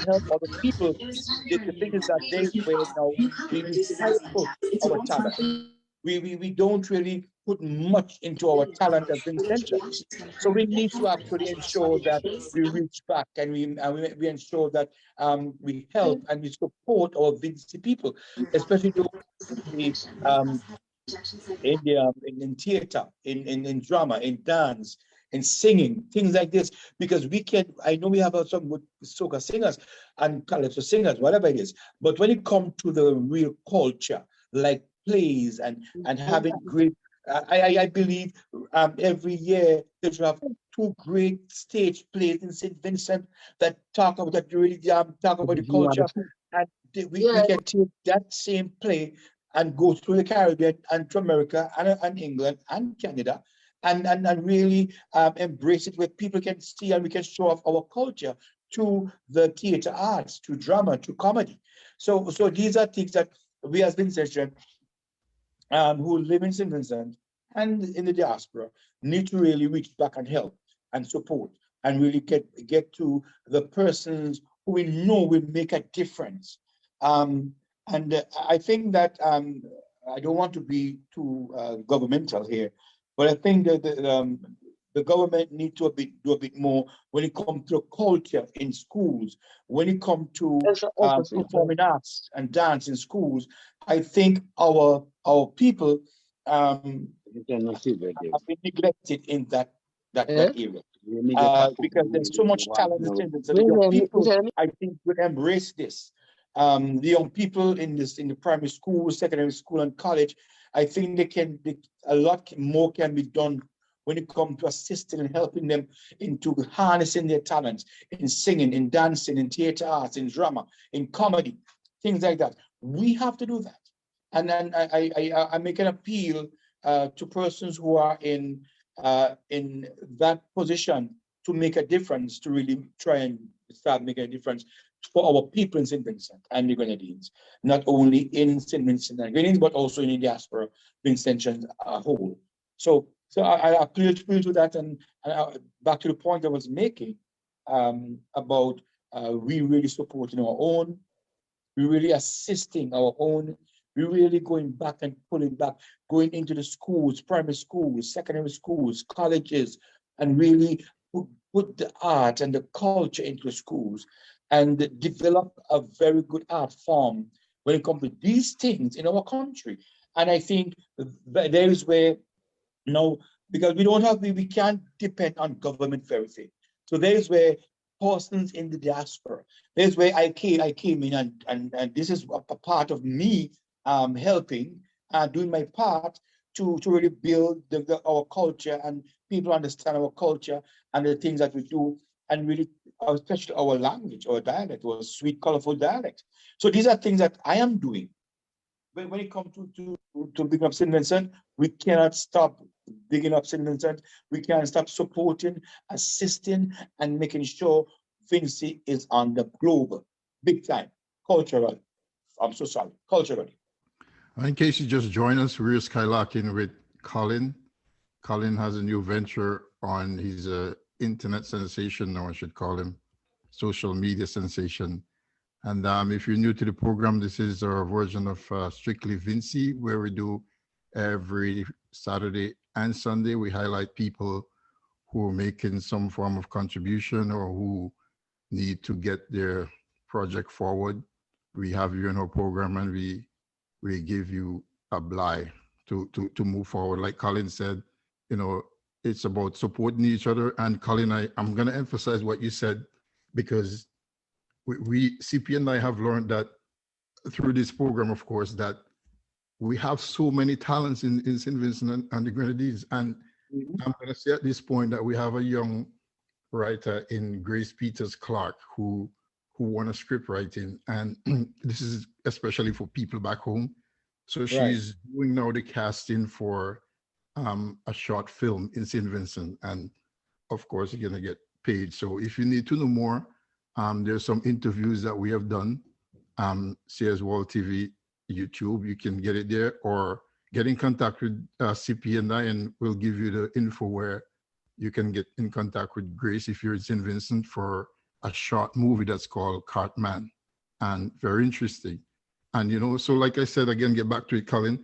help other people. The thing is that there's where now we try to push our talent. We don't really put much into our talent as Vincentians. So we need to actually ensure that we reach back and we ensure that we help and we support our Vincy people, especially those in theater, in drama, in dance, in singing, things like this, because I know we have some good soca singers and calypso singers, whatever it is, but when it comes to the real culture, like plays and having great, I believe every year they should have 2 great stage plays in St. Vincent that talk about the culture, and we can take that same play and go through the Caribbean and to America and England and Canada and really embrace it where people can see and we can show off our culture to the theater arts, to drama, to comedy. So these are things that we as Vincentians who live in St. Vincent and in the diaspora need to really reach back and help and support and really get to the persons who we know will make a difference. And I think that I don't want to be too governmental here, but I think that the government needs to do a bit more when it comes to culture in schools, when it comes to performing arts and dance in schools. I think our people have been neglected in that area. Because there's so much talent in this. So the young people, I think, would embrace this. The young people in the primary school, secondary school, and college, I think a lot more can be done when it comes to assisting and helping them into harnessing their talents in singing, in dancing, in theater arts, in drama, in comedy, things like that. We have to do that. And then I make an appeal to persons who are in that position to make a difference, to really try and start making a difference for our people in St. Vincent and the Grenadines, not only in St. Vincent and Grenadines, but also in the diaspora, Vincentians as a whole. So I appeal to that, and back to the point I was making about we really supporting our own, we really assisting our own, we really going back and pulling back, going into the schools, primary schools, secondary schools, colleges, and really put the art and the culture into the schools and develop a very good art form when it comes to these things in our country. And I think there is where, because we can't depend on government for everything. So there is where persons in the diaspora, there's where I came in, and this is a part of me helping, doing my part to really build our culture, and people understand our culture and the things that we do, and really, especially our language, our dialect, our sweet, colorful dialect. So these are things that I am doing. When it comes to big up St. Vincent, we cannot stop bigging up St. Vincent. We can't stop supporting, assisting, and making sure Vincy is on the global, big time, cultural. I'm so sorry, culturally. In case you just joined us, we're Skylarking with Colin. Colin has a new venture on his internet sensation, or I should call him social media sensation. And if you're new to the program, this is our version of Strictly Vincy, where we do every Saturday and Sunday. We highlight people who are making some form of contribution or who need to get their project forward. We have you in our program, and we give you a bly to move forward. Like Colin said, it's about supporting each other. And Colin, I'm going to emphasize what you said, because we CP and I have learned that through this program, of course, that we have so many talents in St. Vincent and the Grenadines. And I'm going to say at this point that we have a young writer in Grace Peters Clark who won a script writing, and this is especially for people back home. So she's doing now the casting for a short film in St. Vincent, and of course you're gonna get paid. So if you need to know more, there's some interviews that we have done. CS World TV YouTube, you can get it there, or get in contact with CP and I, and we'll give you the info where you can get in contact with Grace if you're in St. Vincent for a short movie that's called Cartman, and very interesting. And so like I said, again, get back to it, Colin,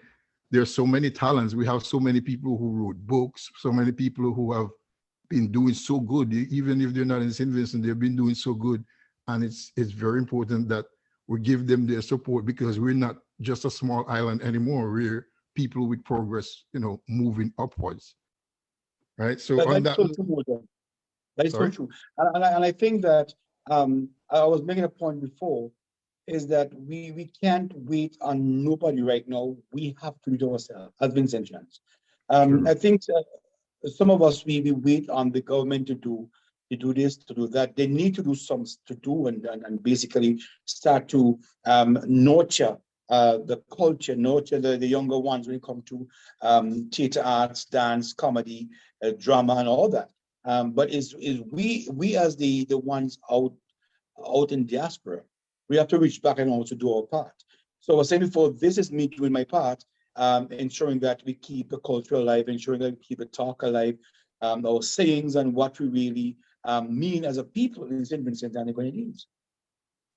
there's so many talents. We have so many people who wrote books, so many people who have been doing so good. Even if they're not in St. Vincent, they've been doing so good. And it's very important that we give them their support, because we're not just a small island anymore. We're people with progress, moving upwards. Right. So on that. That is so true. And I think that I was making a point before, is that we can't wait on nobody right now. We have to do it ourselves as Vincentians. I think some of us, we wait on the government to do this, to do that. They need to do and basically start to nurture the culture, nurture the younger ones when it comes to theater arts, dance, comedy, drama, and all that. But is we as the ones out in diaspora, we have to reach back and also do our part. So I was saying before, this is me doing my part, ensuring that we keep the culture alive, ensuring that we keep the talk alive, our sayings and what we really mean as a people in St. Vincent and the Grenadines.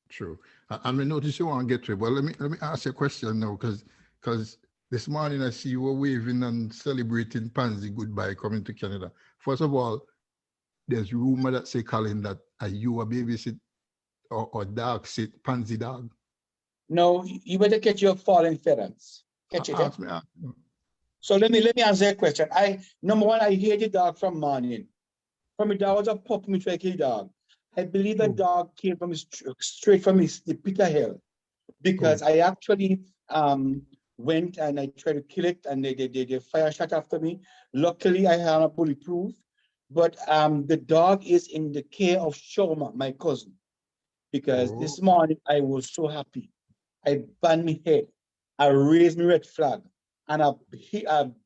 True. I mean, notice you want to get to it, but let me ask you a question now, because This morning I see you were waving and celebrating Pansy goodbye coming to Canada. First of all, there's rumor that say, Colin, that you a babysit or dog sit Pansy dog. No, you better catch your falling feathers. Catch it. Ask me. So let me answer your question. Number one, I hear the dog from morning. From the dog was a puppy, me try kill dog. I believe that dog came from straight from the Peter Hill, because I actually went and I tried to kill it, and they fire shot after me. Luckily, I had a bulletproof, but the dog is in the care of Shoma, my cousin, because this morning I was so happy. I banged my head, I raised my red flag, and I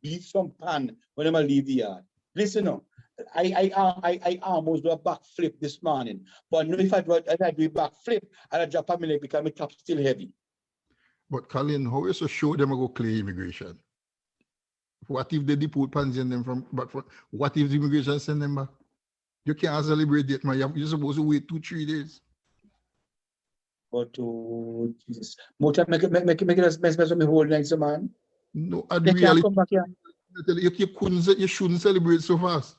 beat some pan when I leave the yard. Listen, no, I almost do a backflip this morning, but no, if I do a backflip, I'd drop a minute because my top still heavy. But Colin, how is to show them I go clear immigration? What if they deport Pansy and them from back? What if the immigration send them back? You can't celebrate it, man. You're supposed to wait 2-3 days. But Jesus, more time make it as best as me whole night, man. No, I They really can't come back here. you shouldn't celebrate so fast.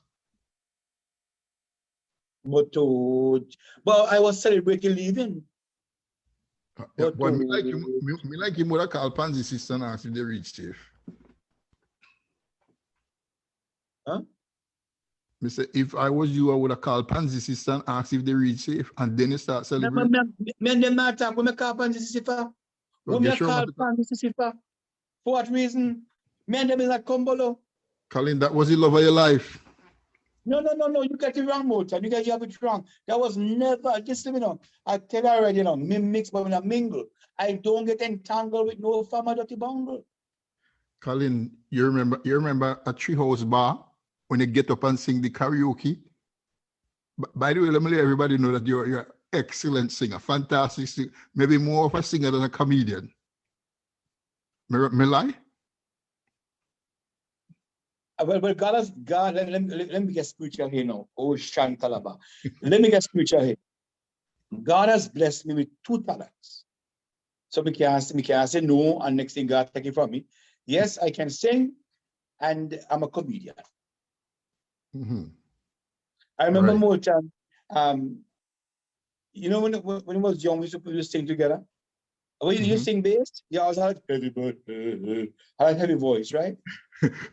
But I was celebrating leaving. Yeah, but me like him would have called Pansy sister and asked if they reach safe. Huh? Me say, if I was you, I would have called Pansy sister and asked if they reach safe, and then you start celebrating. Me and them not talk. When me call Pansy sister, when me call Pansy sister, for what reason? Me and them is like Kumbolo. Colin, that was the love of your life. No. You get it wrong, Motor. You have it wrong. That was never. Just let me know. I tell you already, me mix, but when I mingle, I don't get entangled with no farmer dirty bungle. Colin, you remember a treehouse bar when you get up and sing the karaoke? By the way, let me let everybody know that you're an excellent singer, fantastic singer, maybe more of a singer than a comedian. Me lie? Well, God, let me get spiritual here now. Oh, Shantalaba. Let me get spiritual here. God has blessed me with 2 talents. So me can say no, and next thing God take it from me. Yes, I can sing, and I'm a comedian. I remember more time, you know, when I was young, we used to sing together. When you sing bass, you always had a heavy voice, right?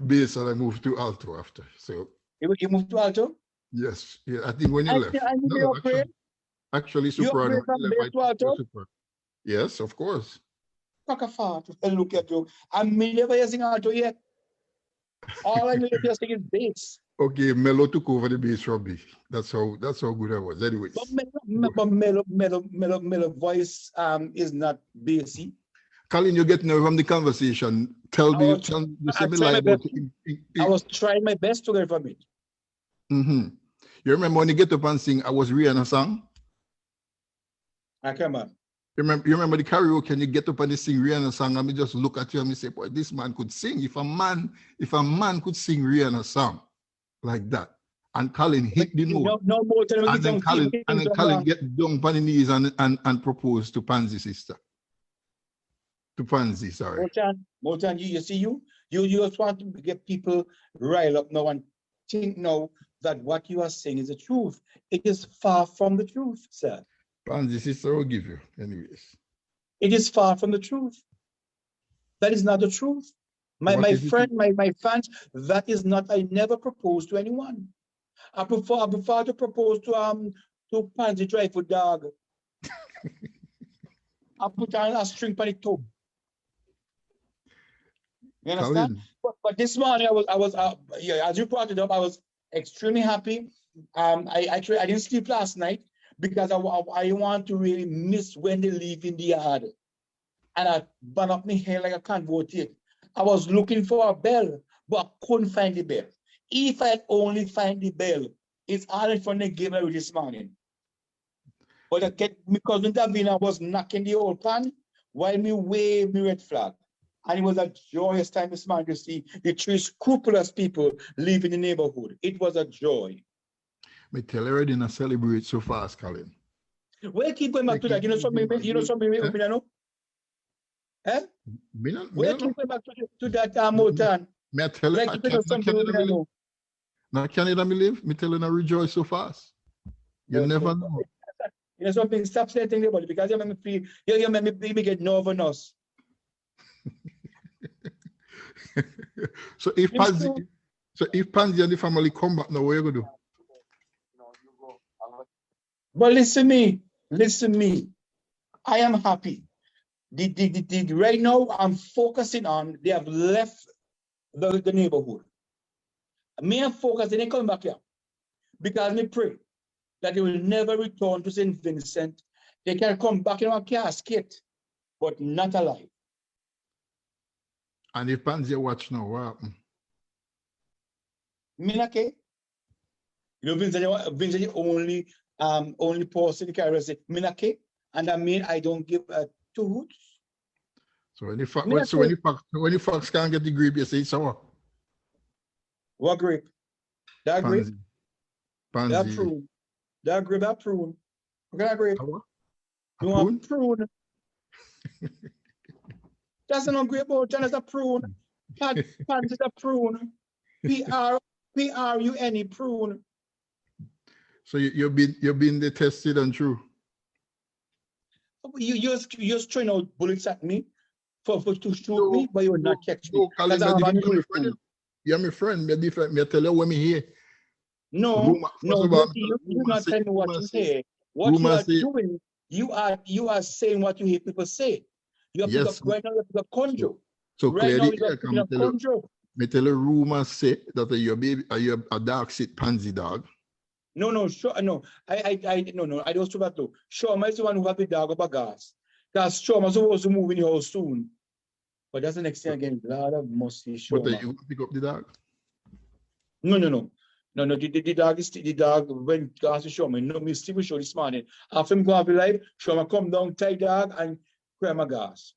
Bass, and I moved to alto after. So you moved to alto? Yes. Yeah, I think when you left. Actually, soprano. Yes, of course. Look at you. I never using alto yet. All I know is sing is bass. Okay, Mello took over the bass from me. That's how good I was. Anyways. But Mello voice is not bassy. Colin, you get now from the conversation. Tell me, I was trying my best to get from it. You remember when you get up and sing, I was Rihanna song? I come on. You remember the karaoke and you get up and you sing Rihanna song and me just look at you and me say, boy, this man could sing. If a man could sing Rihanna song like that, and Colin hit the note, and then Colin get down on the knees and propose to Pansy sister. To Pansy, sorry. Motan, you see you just want to get people rile up now and think now that what you are saying is the truth. It is far from the truth, sir. Pansy sister will give you, anyways. It is far from the truth. That is not the truth. My friend, my fans, that is not, I never proposed to anyone. I prefer to propose to Pansy dry foot dog. I put on a string on the toe. You understand? But this morning I was as you brought it up, I was extremely happy. I didn't sleep last night because I want to really miss when they leave in the yard. And I burn up my hair like I can't vote it. I was looking for a bell, but I couldn't find the bell. If I only find the bell, it's all in front of the game this morning. But I get my cousin Davina was knocking the old pan while me wave me red flag. And it was a joyous time this morning to see the 3 scrupulous people live in the neighborhood. It was a joy. Me tell you already not celebrate so fast, Colin. Well, keep going back to that. You know something, I know? Eh? Me not Where know. can we back to that Motown? Me I tell Like I if you know can't something we don't know. Now Canada me live, me telling her rejoice so fast. You never know. You know something, stop saying things about it because you make me feel, you make me get nervous. So if Pansy and the family come back now, what you gonna do? But listen me. I am happy. Right now I'm focusing on they have left the neighborhood. Me and focus, they come back here. Because me pray that they will never return to St. Vincent. They can come back in a casket, but not alive. And if Pansy watch now, what happen? Me not care. You know, Vincent the only person can say, me not care. And I mean, I don't give a two hoots. So when the fox can't get the grape, you say it's sour. What grape? That grape? Pansy. That prune. That grape, that prune. What kind of grape? A prune? Prune. That's not a grape, but John is a prune. Pansy is a prune. P-R-U-N-E, prune. So you've been the tested and true. You're just throwing out bullets at me to shoot me, but you're not catching me. Colin, you're my friend. Me tell you what me hear. No, you not tell me what you hear. What you are doing, you are saying what you hear people say. You have to right now you have to conjure. So right clearly, now you me tell a rumor say that your baby are you a dog sit Pansy dog. No, sure, no. I don't do that though. Sure, I'm the one who have the dog up a gas. That's sure, I'm supposed to move in your house soon. But that's the next thing again. Lord of mercy, sure. But you pick up the dog? No. The dog went gas to show me. No, me still show this morning. After him go up live, show me come down, tie dog and grab my gas.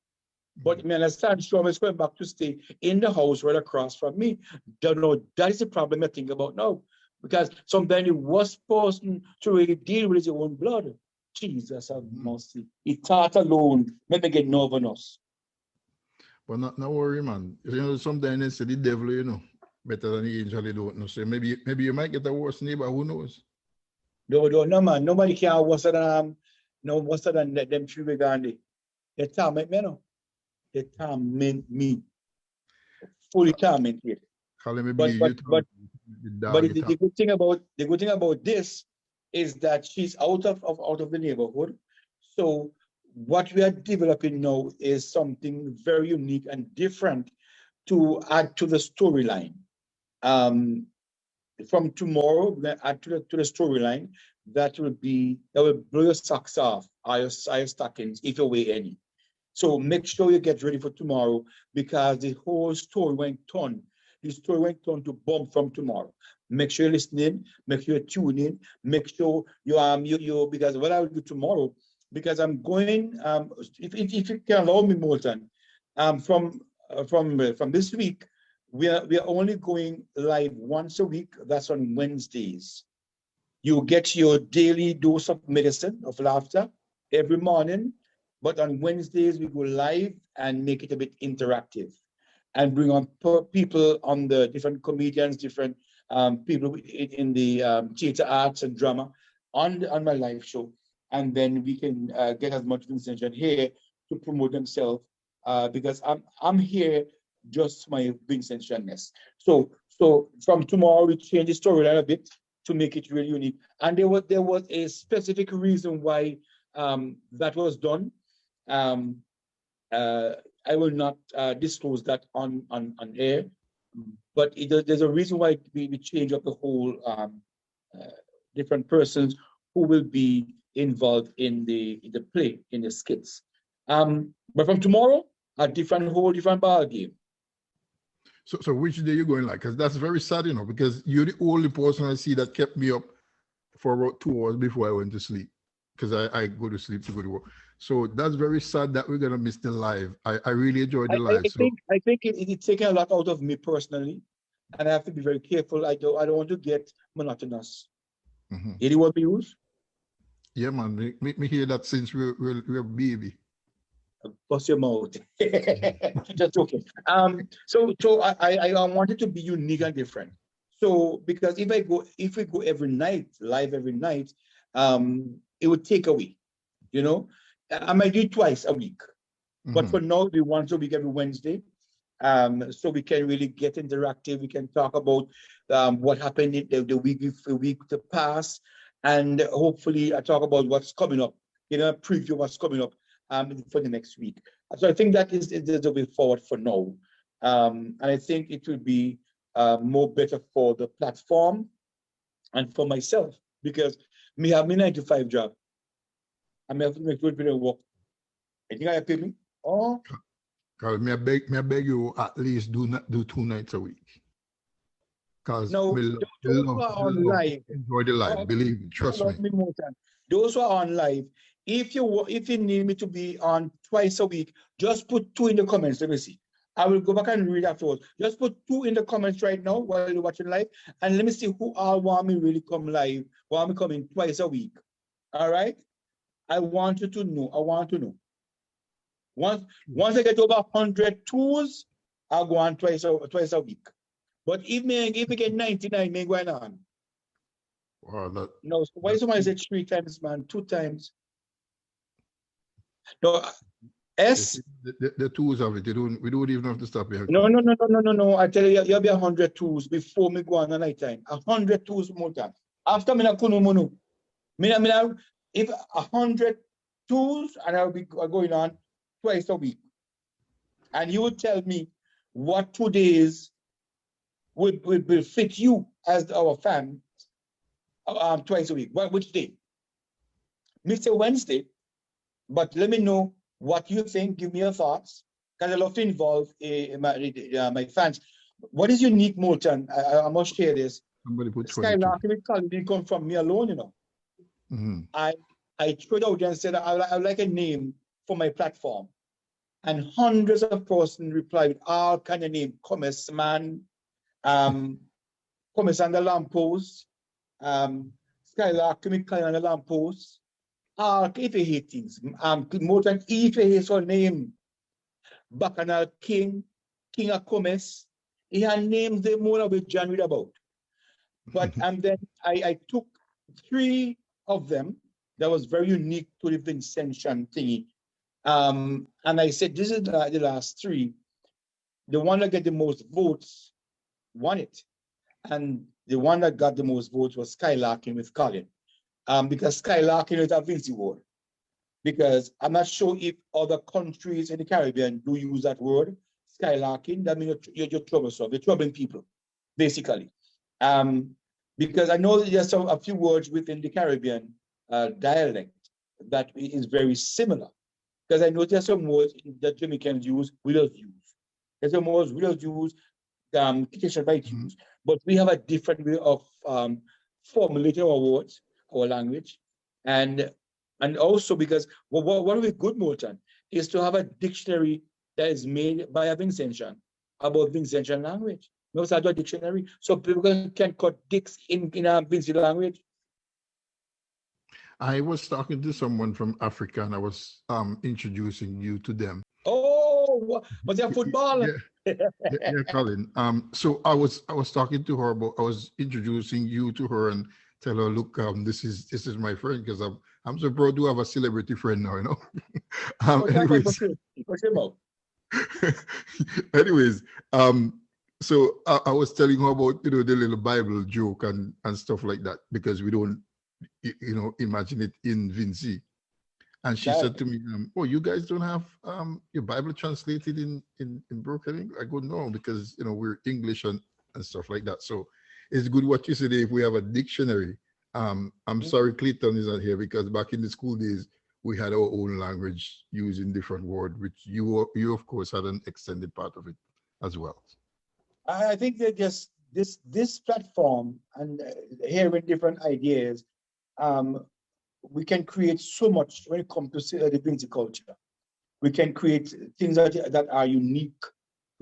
But me understand, show me is going back to stay in the house right across from me. That is the problem I think about now. Because sometimes the worst person to really deal with is your own blood. Jesus have mercy. He thought alone, let me get nervous. But not worry, man. You know, sometimes they say the devil, you know, better than the angel, they don't know. So maybe you might get a worse neighbor, who knows? No, man. Nobody can worse than them three Gandhi. They torment me, no. They torment me. Fully tormented. But the good thing about this is that she's out of the neighborhood. So what we are developing now is something very unique and different to add to the storyline. From tomorrow, we're going to add to the storyline that will blow your socks off, or your stockings, if you wear any. So make sure you get ready for tomorrow because the whole story went on. The story went on to bomb from tomorrow. Make sure you're listening, make sure you're tuning in, make sure you because what I will do tomorrow, because I'm going, if you can allow me, Molten, from this week, we are only going live once a week. That's on Wednesdays. You get your daily dose of medicine, of laughter, every morning. But on Wednesdays, we go live and make it a bit interactive and bring on people on the different comedians, different people in the theater arts and drama on my live show. And then we can get as much Vincent here to promote themselves because I'm here just my Vincent-ness. So from tomorrow, we change the storyline a bit to make it really unique. And there was a specific reason why that was done. I will not disclose that on air, but there's a reason why we change up the whole different persons who will be involved in the play, in the skits. But from tomorrow, whole different ball game. So which day you going like? Because that's very sad, you know, because you're the only person I see that kept me up for about 2 hours before I went to sleep. Because I go to sleep to go to work. So that's very sad that we're gonna miss the live. I really enjoyed the live. I think it's taken a lot out of me personally, and I have to be very careful. I don't want to get monotonous. Mm-hmm. You know what we use? Yeah, man. Make me hear that since we're baby. Bust your mouth. Just joking. So I wanted to be unique and different. So because if we go every night, live every night, it would take a week, you know. I might do it twice a week. But for now, we once a week every Wednesday. So we can really get interactive. We can talk about what happened in the week to pass, and hopefully I talk about what's coming up, preview what's coming up for the next week. So I think that is the way forward for now. And I think it will be more better for the platform and for myself, because me have my 9-to-5 job. I may have to make good work. I think I pay me. Oh, Carl, may I beg you at least do 2 nights a week. Because no, those who are on live, enjoy the live. Believe me, trust me. Those who are on live, if you need me to be on twice a week, just put 2 in the comments. Let me see. I will go back and read afterwards. Just put 2 in the comments right now while you're watching live, and let me see who all want me really come live, want me coming twice a week. All right? I want you to know. I want to know. Once I get over 100 tours, I'll go on twice a week. But if we get 99, me going on. Wow, no, so why somebody said 3 times, man? 2 times. No, the tools of it. We don't even have to stop here. No. I tell you, you'll be 100 tools before me go on a night time. 100 tools more time. After me na kuno mono. If 100 tools, and I'll be going on twice a week. And you would tell me what 2 days will fit you as our fans twice a week. Which day? Mr. Wednesday, but let me know what you think. Give me your thoughts, because I love to involve my fans. What is unique, Moulton? I must share this. Somebody put Skylarking with Colin didn't come from me alone, I threw it out there and said I would like a name for my platform. And hundreds of persons replied with all kind of names: Commerce Man, Commerce and the Lamppost, Skylarking with Colin and the Lamppost. If you hate things, more than if you hate your name, Bacchanal King of Commerce, he had names the more with John read about. But and then I took 3 of them that was very unique to the Vincentian thingy. And I said, this is the last 3. The one that got the most votes won it. And the one that got the most votes was Skylarking with Colin. Because Skylarking is a Vincy word. Because I'm not sure if other countries in the Caribbean do use that word, Skylarking. That means you're troublesome, you're troubling people, basically. Because I know there's a few words within the Caribbean dialect that is very similar. Because I know there's some words that Jamaicans use, we don't use. There's some words we don't use, Kitchen might use. But we have a different way of formulating our words, our language. And also because what we good, Moulton, is to have a dictionary that is made by a Vincentian about Vincentian language. We also have a dictionary, so people can cut dicks in a Vincy language. I was talking to someone from Africa, and I was introducing you to them. Oh, was that football? Yeah, Colin. So I was talking to her about, I was introducing you to her and tell her, look, this is my friend, because I'm so proud to have a celebrity friend now, Anyways, so I was telling her about the little Bible joke and stuff like that, because we don't imagine it in Vincy. And she said to me, oh, you guys don't have your Bible translated in broken English? I go, no, because we're English and stuff like that. So it's good what you said, if we have a dictionary. I'm sorry Clayton is not here, because back in the school days we had our own language using different words, which you of course had an extended part of it as well. I think that just this platform and hearing different ideas, we can create so much when it comes to the Vincy culture. We can create things that are unique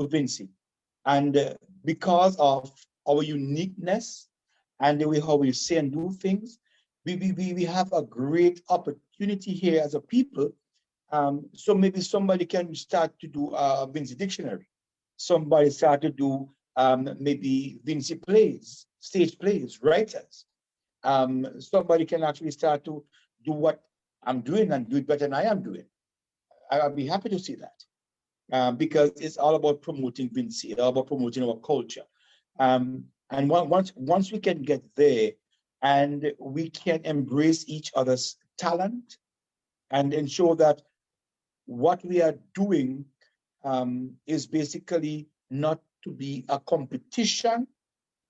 to Vincy. And because of our uniqueness and the way how we say and do things, we have a great opportunity here as a people So maybe somebody can start to do a Vincy dictionary. Somebody start to do maybe Vincy plays, stage plays, writers. Somebody can actually start to do what I'm doing and do it better than I am doing. I'll be happy to see that because it's all about promoting Vincy, it's all about promoting our culture. And once we can get there and we can embrace each other's talent and ensure that what we are doing is basically not to be a competition,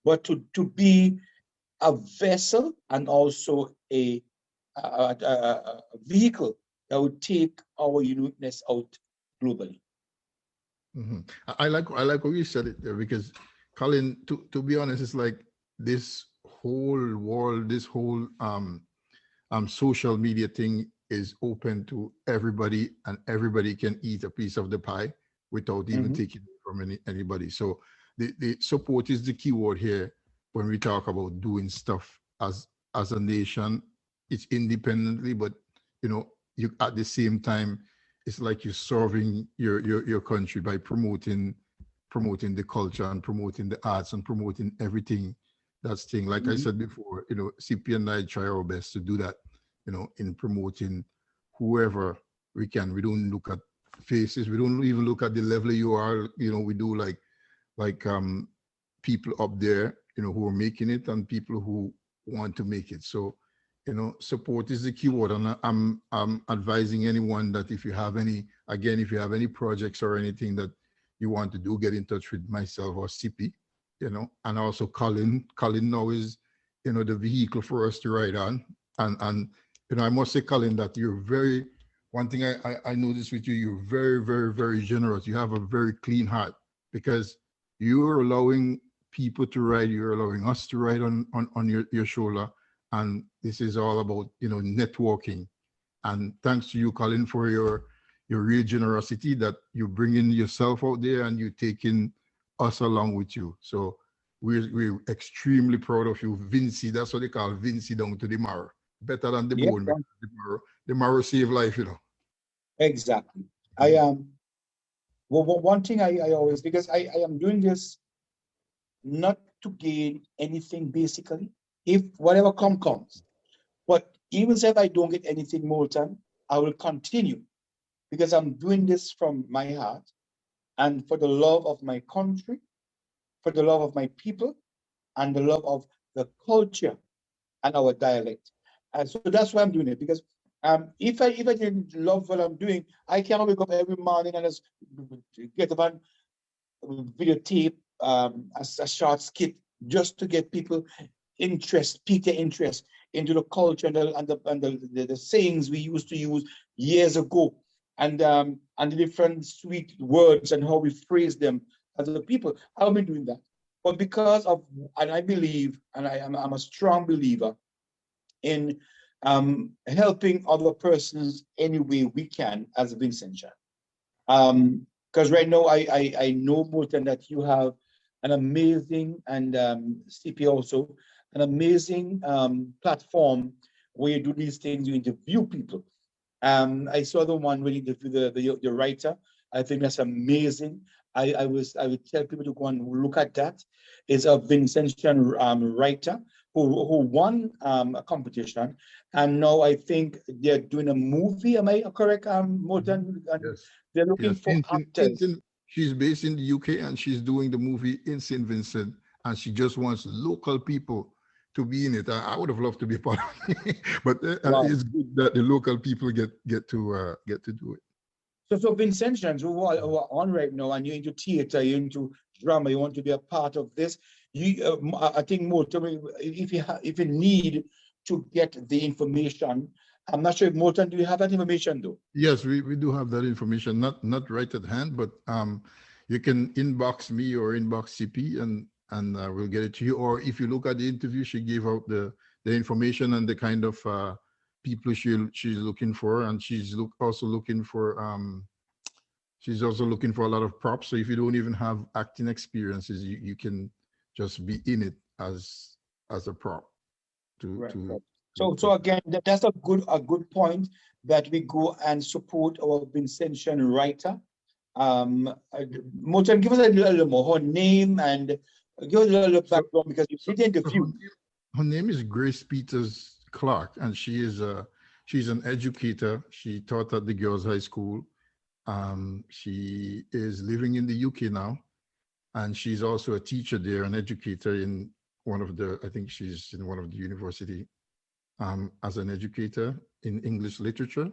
but to be a vessel and also a vehicle that would take our uniqueness out globally. Mm-hmm. I like what you said it there, because Colin, to be honest, it's like this whole world, this whole social media thing is open to everybody, and everybody can eat a piece of the pie without even taking it from anybody. So the support is the key word here when we talk about doing stuff as a nation. It's independently, but you at the same time, it's like you're serving your country by promoting the culture and promoting the arts and promoting everything that's thing. Like I said before, CP and I try our best to do that, in promoting whoever we can. We don't look at faces. We don't even look at the level you are. We do like people up there, who are making it and people who want to make it. So, support is the key word. And I'm advising anyone that if you have any projects or anything that you want to do, get in touch with myself or CP, and also Colin. Colin now is, the vehicle for us to ride on. And I must say, Colin, that you're one thing I noticed with you, you're very, very, very generous. You have a very clean heart, because you're allowing people to ride, you're allowing us to ride on your shoulder. And this is all about, networking. And thanks to you, Colin, for your real generosity, that you're bringing yourself out there and you're taking us along with you. So we're extremely proud of you. Vincy, that's what they call Vincy down to the marrow. Better than the bone. The marrow save life, Exactly. I am. Well, one thing I always, because I am doing this not to gain anything basically. If whatever comes. But even if I don't get anything, Molten, I will continue, because I'm doing this from my heart and for the love of my country, for the love of my people, and the love of the culture and our dialect. And so that's why I'm doing it, because if I didn't love what I'm doing, I can't wake up every morning and just get up and videotape a short skit just to get people pique their interest into the culture and the sayings we used to use years ago, and the different sweet words and how we phrase them as a people. I've been doing that, but because of, and I believe, and I'm a strong believer in helping other persons any way we can as a Vincentian. Because right now I know, Morton, that you have an amazing, and CP also, an amazing platform where you do these things, you interview people. I saw the one where you interview the writer. I think that's amazing. I would tell people to go and look at that. It's a Vincentian writer who won a competition, and now I think they're doing a movie. Am I correct, Morton? Yes. They're looking for actors. She's based in the UK and she's doing the movie in St.Vincent, and she just wants local people to be in it. I would have loved to be part of it, but wow. It's good that the local people get to do it. So Vincentians who are on right now, and you're into theater, you're into drama, you want to be a part of this. I think more. If you need to get the information, I'm not sure if Morton, do you have that information though? Yes, we do have that information, not right at hand, but you can inbox me or inbox CP and we'll get it to you. Or if you look at the interview, she gave out the information and the kind of people she's looking for, and she's also looking for a lot of props. So if you don't even have acting experiences, you can just be in it as a prop to So again, that's a good point, that we go and support our Vincentian writer. Moulton, give us a little more her name and give us a little background, because you did interview. Her name is Grace Peters Clark, and she's an educator. She taught at the Girls High School. She is living in the UK now, and she's also a teacher there, an educator in I think she's in one of the university as an educator in English literature.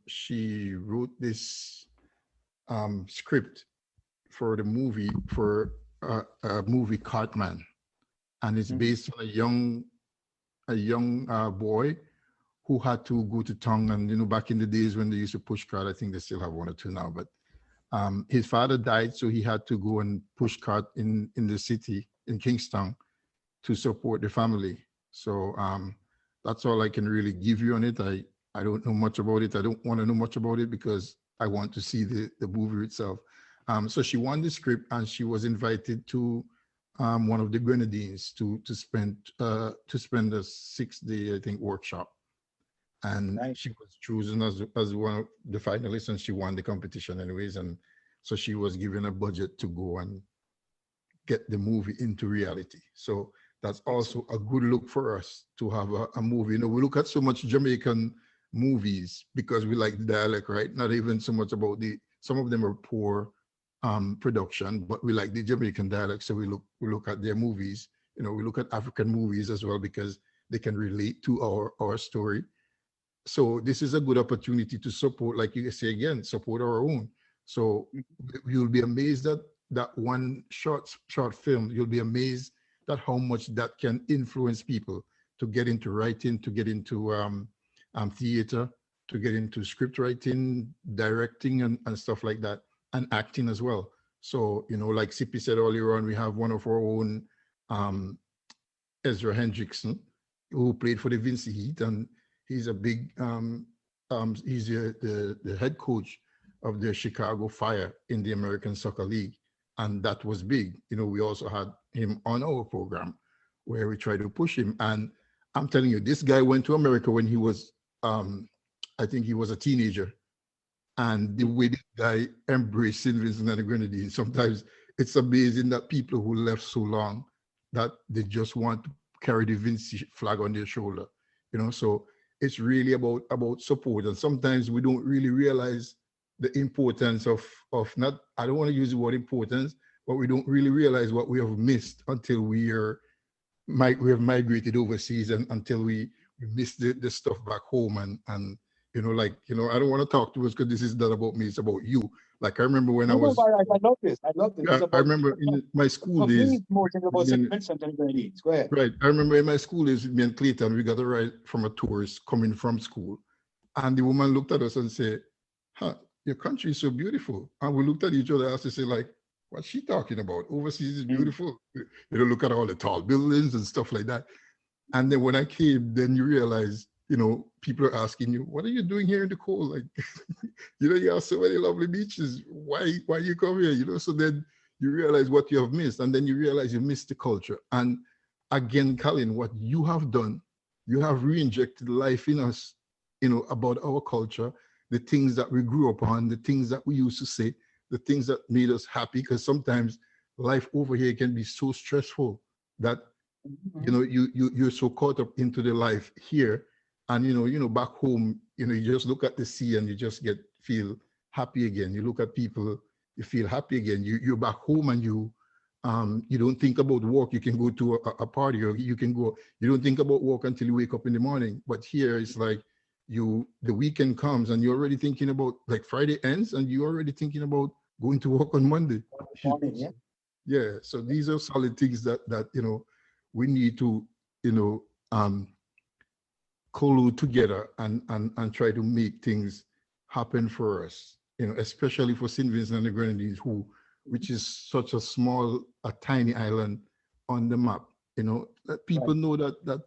She wrote this script for the movie, for a movie Cartman, and it's based on a young boy who had to go to town. And back in the days when they used to push cart, I think they still have one or two now, but his father died, so he had to go and push cart in the city, in Kingston, to support the family. So that's all I can really give you on it. I don't know much about it. I don't want to know much about it because I want to see the movie itself. So she won the script, and she was invited to one of the Grenadines to spend a 6-day, I think, workshop. And nice. She was chosen as one of the finalists, and she won the competition anyways. And so she was given a budget to go and get the movie into reality. So that's also a good look for us to have a movie. We look at so much Jamaican movies because we like the dialect, right? Not even so much about some of them are poor production, but we like the Jamaican dialect. So we look at their movies. We look at African movies as well because they can relate to our story. So this is a good opportunity to support, like you say again, support our own. So you'll be amazed at that one short film. You'll be amazed at how much that can influence people to get into writing, to get into theater, to get into script writing, directing, and stuff like that, and acting as well. So, like Sippy said earlier on, we have one of our own, Ezra Hendrickson, who played for the Vincy Heat, and he's a big, he's the head coach of the Chicago Fire in the American Soccer League. And that was big. We also had him on our program where we tried to push him. And I'm telling you, this guy went to America when he was, I think he was a teenager. And the way this guy embraced St. Vincent and the Grenadines, sometimes it's amazing that people who left so long that they just want to carry the Vincy flag on their shoulder. So it's really about support. And sometimes we don't really realize the importance of not, I don't want to use the word importance, but we don't really realize what we have missed until we have migrated overseas, and until we miss the stuff back home. And I don't want to talk to us because this is not about me, it's about you. Like I remember when I love this. I love this. Yeah, I remember in my school days. More things about St. Vincent and Grenadines. Go ahead. Right. I remember in my school days, me and Clayton, we got a ride from a tourist coming from school. And the woman looked at us and said, your country is so beautiful. And we looked at each other as to say, like, what's she talking about? Overseas is beautiful. Look at all the tall buildings and stuff like that. And then when I came, then you realize, people are asking you, what are you doing here in the cold? Like, you have so many lovely beaches. Why you come here? So then you realize what you have missed. And then you realize you missed the culture. And again, Colin, what you have done, you have re-injected life in us, about our culture, the things that we grew up on, the things that we used to say, the things that made us happy, because sometimes life over here can be so stressful that you're so caught up into the life here, and back home, you just look at the sea and you just feel happy again. You look at people, you feel happy again. You're back home and you don't think about work. You can go to a party, or you don't think about work until you wake up in the morning. But here it's like the weekend comes and you're already thinking about, like, Friday ends and you're already thinking about going to work on Monday. Yeah. So these are solid things that we need to collude together and try to make things happen for us. Especially for St. Vincent and the Grenadines, which is such a tiny island on the map. Let people know that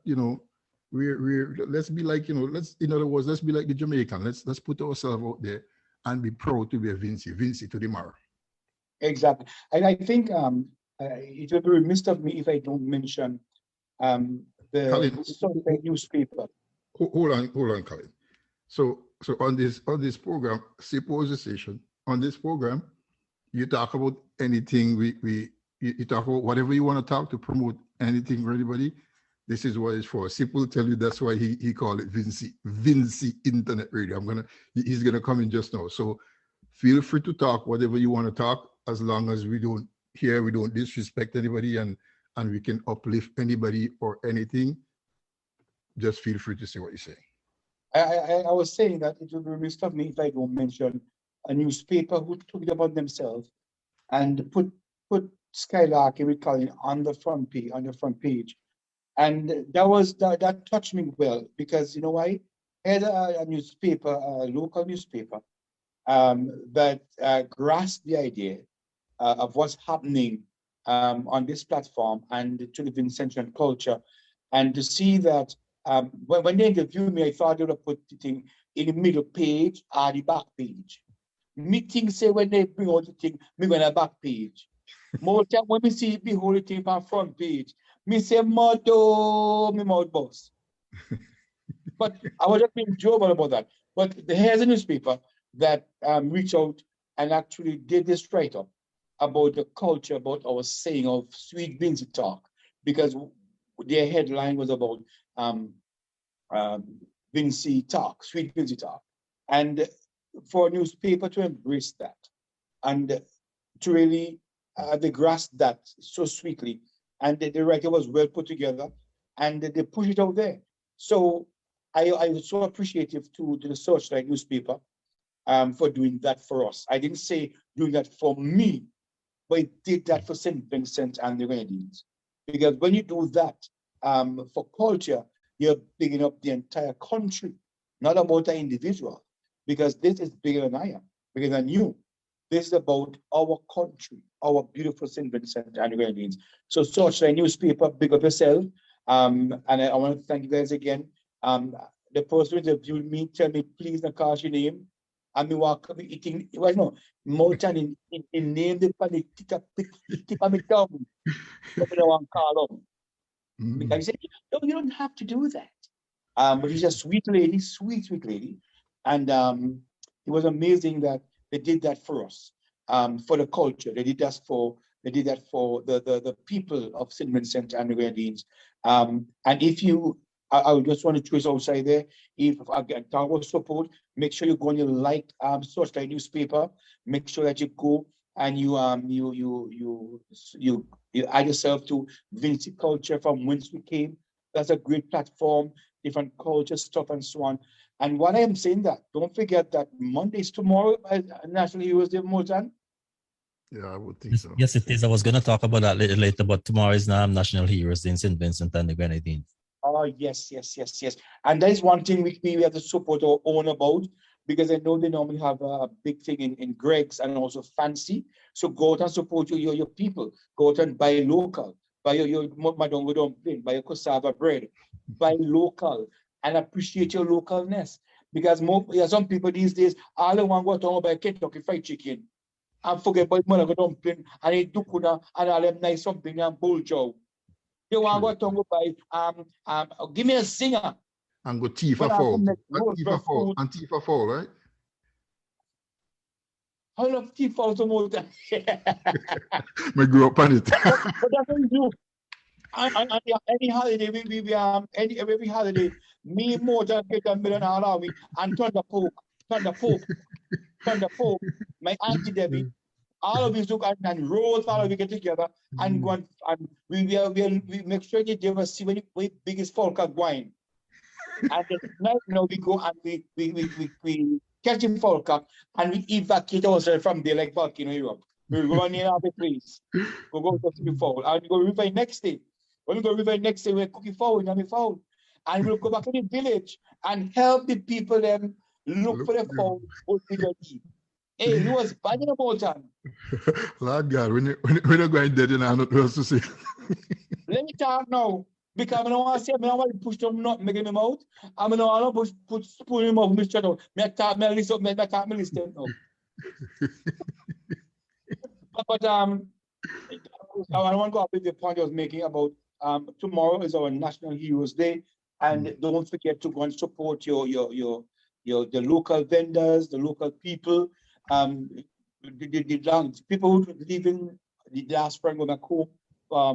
we're let's be like, in other words, let's be like the Jamaican. Let's put ourselves out there and be proud to be a Vincy to the marrow. Exactly. And I think it will be remiss of me if I don't mention Colin, Sunday newspaper. hold on, Colin. So on this program, suppose the station, on this program, you talk about anything you talk about whatever you want to talk to promote anything for anybody. This is what it's for. Sip will tell you that's why he called it Vincy Internet Radio. He's gonna come in just now. So feel free to talk whatever you want to talk, as long as we don't disrespect anybody and we can uplift anybody or anything. Just feel free to say what you're saying. I was saying that it would be remiss of me if I don't mention a newspaper who took it upon themselves and put Skylarking with Colin on the front page. And that touched me well, because you know why? I had a newspaper, a local newspaper, that grasped the idea of what's happening on this platform and to the Vincentian culture, and to see that when they interviewed me, I thought they would have put the thing in the middle page or the back page. Me think say when they bring out the thing, me go on the back page. More time when me see behold the thing on front page, me say motto, me mouth boss. But I was just being jovial about that. But here's a newspaper that reached out and actually did this write-up about the culture, about our saying of sweet Vincy talk, because their headline was about Vincy talk, sweet Vincy talk. And for a newspaper to embrace that and to really they grasped that so sweetly, and the writer was well put together, and they pushed it out there. So I was so appreciative to the Searchlight newspaper for doing that for us. I didn't say doing that for me, but it did that for St. Vincent and the Grenadines. Because when you do that for culture, you're bigging up the entire country, not about an individual, because this is bigger than I am, bigger than you. This is about our country, our beautiful St. Vincent and the Grenadines. So Searchlight newspaper, big up yourself. And I want to thank you guys again. The person who interviewed me, tell me, please, not call your name. I mean, walk up eating, well, no, more than in name the panic, tip on me tongue. But I want to call them. Because he said, no, you don't have to do that. But she's a sweet lady, sweet lady. And it was amazing that they did that for us, for the culture. They did that for the people of St. Vincent and the Grenadines. And if you, I just want to choose outside there, if I get talk about support, make sure you go and you like Searchlight newspaper. Make sure that you go and you add yourself to Vincy culture from whence we came. That's a great platform, different culture stuff and so on. And what I am saying that, don't forget that Monday is tomorrow, National Heroes Day, Moulton. Yeah, I would think so. Yes, it is. I was going to talk about that later, but tomorrow is National Heroes Day in St. Vincent and the Grenadines. Oh, yes. And that is one thing we have to support our own about, because I know they normally have a big thing in Greg's and also Fancy. So go out and support your people. Go out and buy local. Buy your madongo dumpling, buy your cassava bread. Buy local and appreciate your localness. Because some people these days, all they want to go to buy Kentucky Fried Chicken and forget about madongo dumpling and eat dukuna and all them nice something and bull joe. They want to go buy, give me a singer. And go Tifa Fall. And Tifa Fall, right? I love Tifa so much. I grew up on it. But that's what we do. And any holiday, every holiday, me more than get $1 million army and Thunder Pope, my auntie Debbie, all of us look and roll, all of we get together and go and we make sure that they will see when the biggest folk are going. And then night now we go and we catch him folk up and we evacuate ourselves from there like Volcano Europe. We run in other place. We go to the foul and we go river next day. When we go river next day, we're cooking foul and we foul. And we'll go back to the village and help the people them look for the foul what we don't eat. Hey, he was bad in about time. Lord God, when you're going dead, you know what else to say. Let me talk now. Because I don't want to say, I don't want to push them not making them out. I don't want to put spoon him up, Mr. No. I talk my list up, I talk my list now. But I want to go up with the point I was making about tomorrow is our National Heroes Day, and don't forget to go and support the local vendors, the local people, the people who live in the diaspora and go back home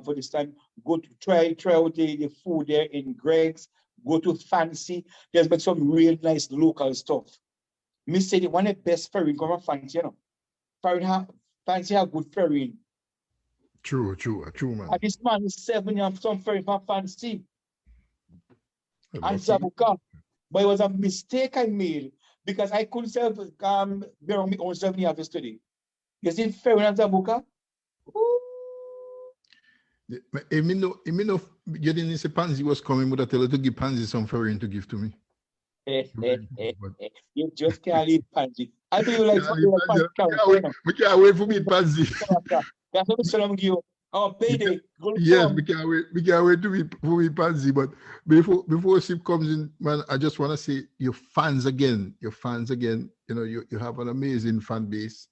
for this time. Go to try out the food there in Greg's. Go to Fancy. There's been some real nice local stuff. Me say one of the best ferry come from Fancy, you know. Fancy have good ferrying. True, man. And this man is 7 years some ferry from Fancy. And Zabuka. But it was a mistake I made because I couldn't serve my own 7 years to study. You see, ferry and Zabuka? You know, you didn't say Pansy was coming, but I tell you to give Pansy some ferrying to give to me. You just can't leave Pansy. I do like Pansy. We can't wait for me, Pansy. That's what I'm give you. Oh, payday. Yes, we can't wait for me, Pansy. But before Sip comes in, man, I just want to say your fans again. You know, you have an amazing fan base.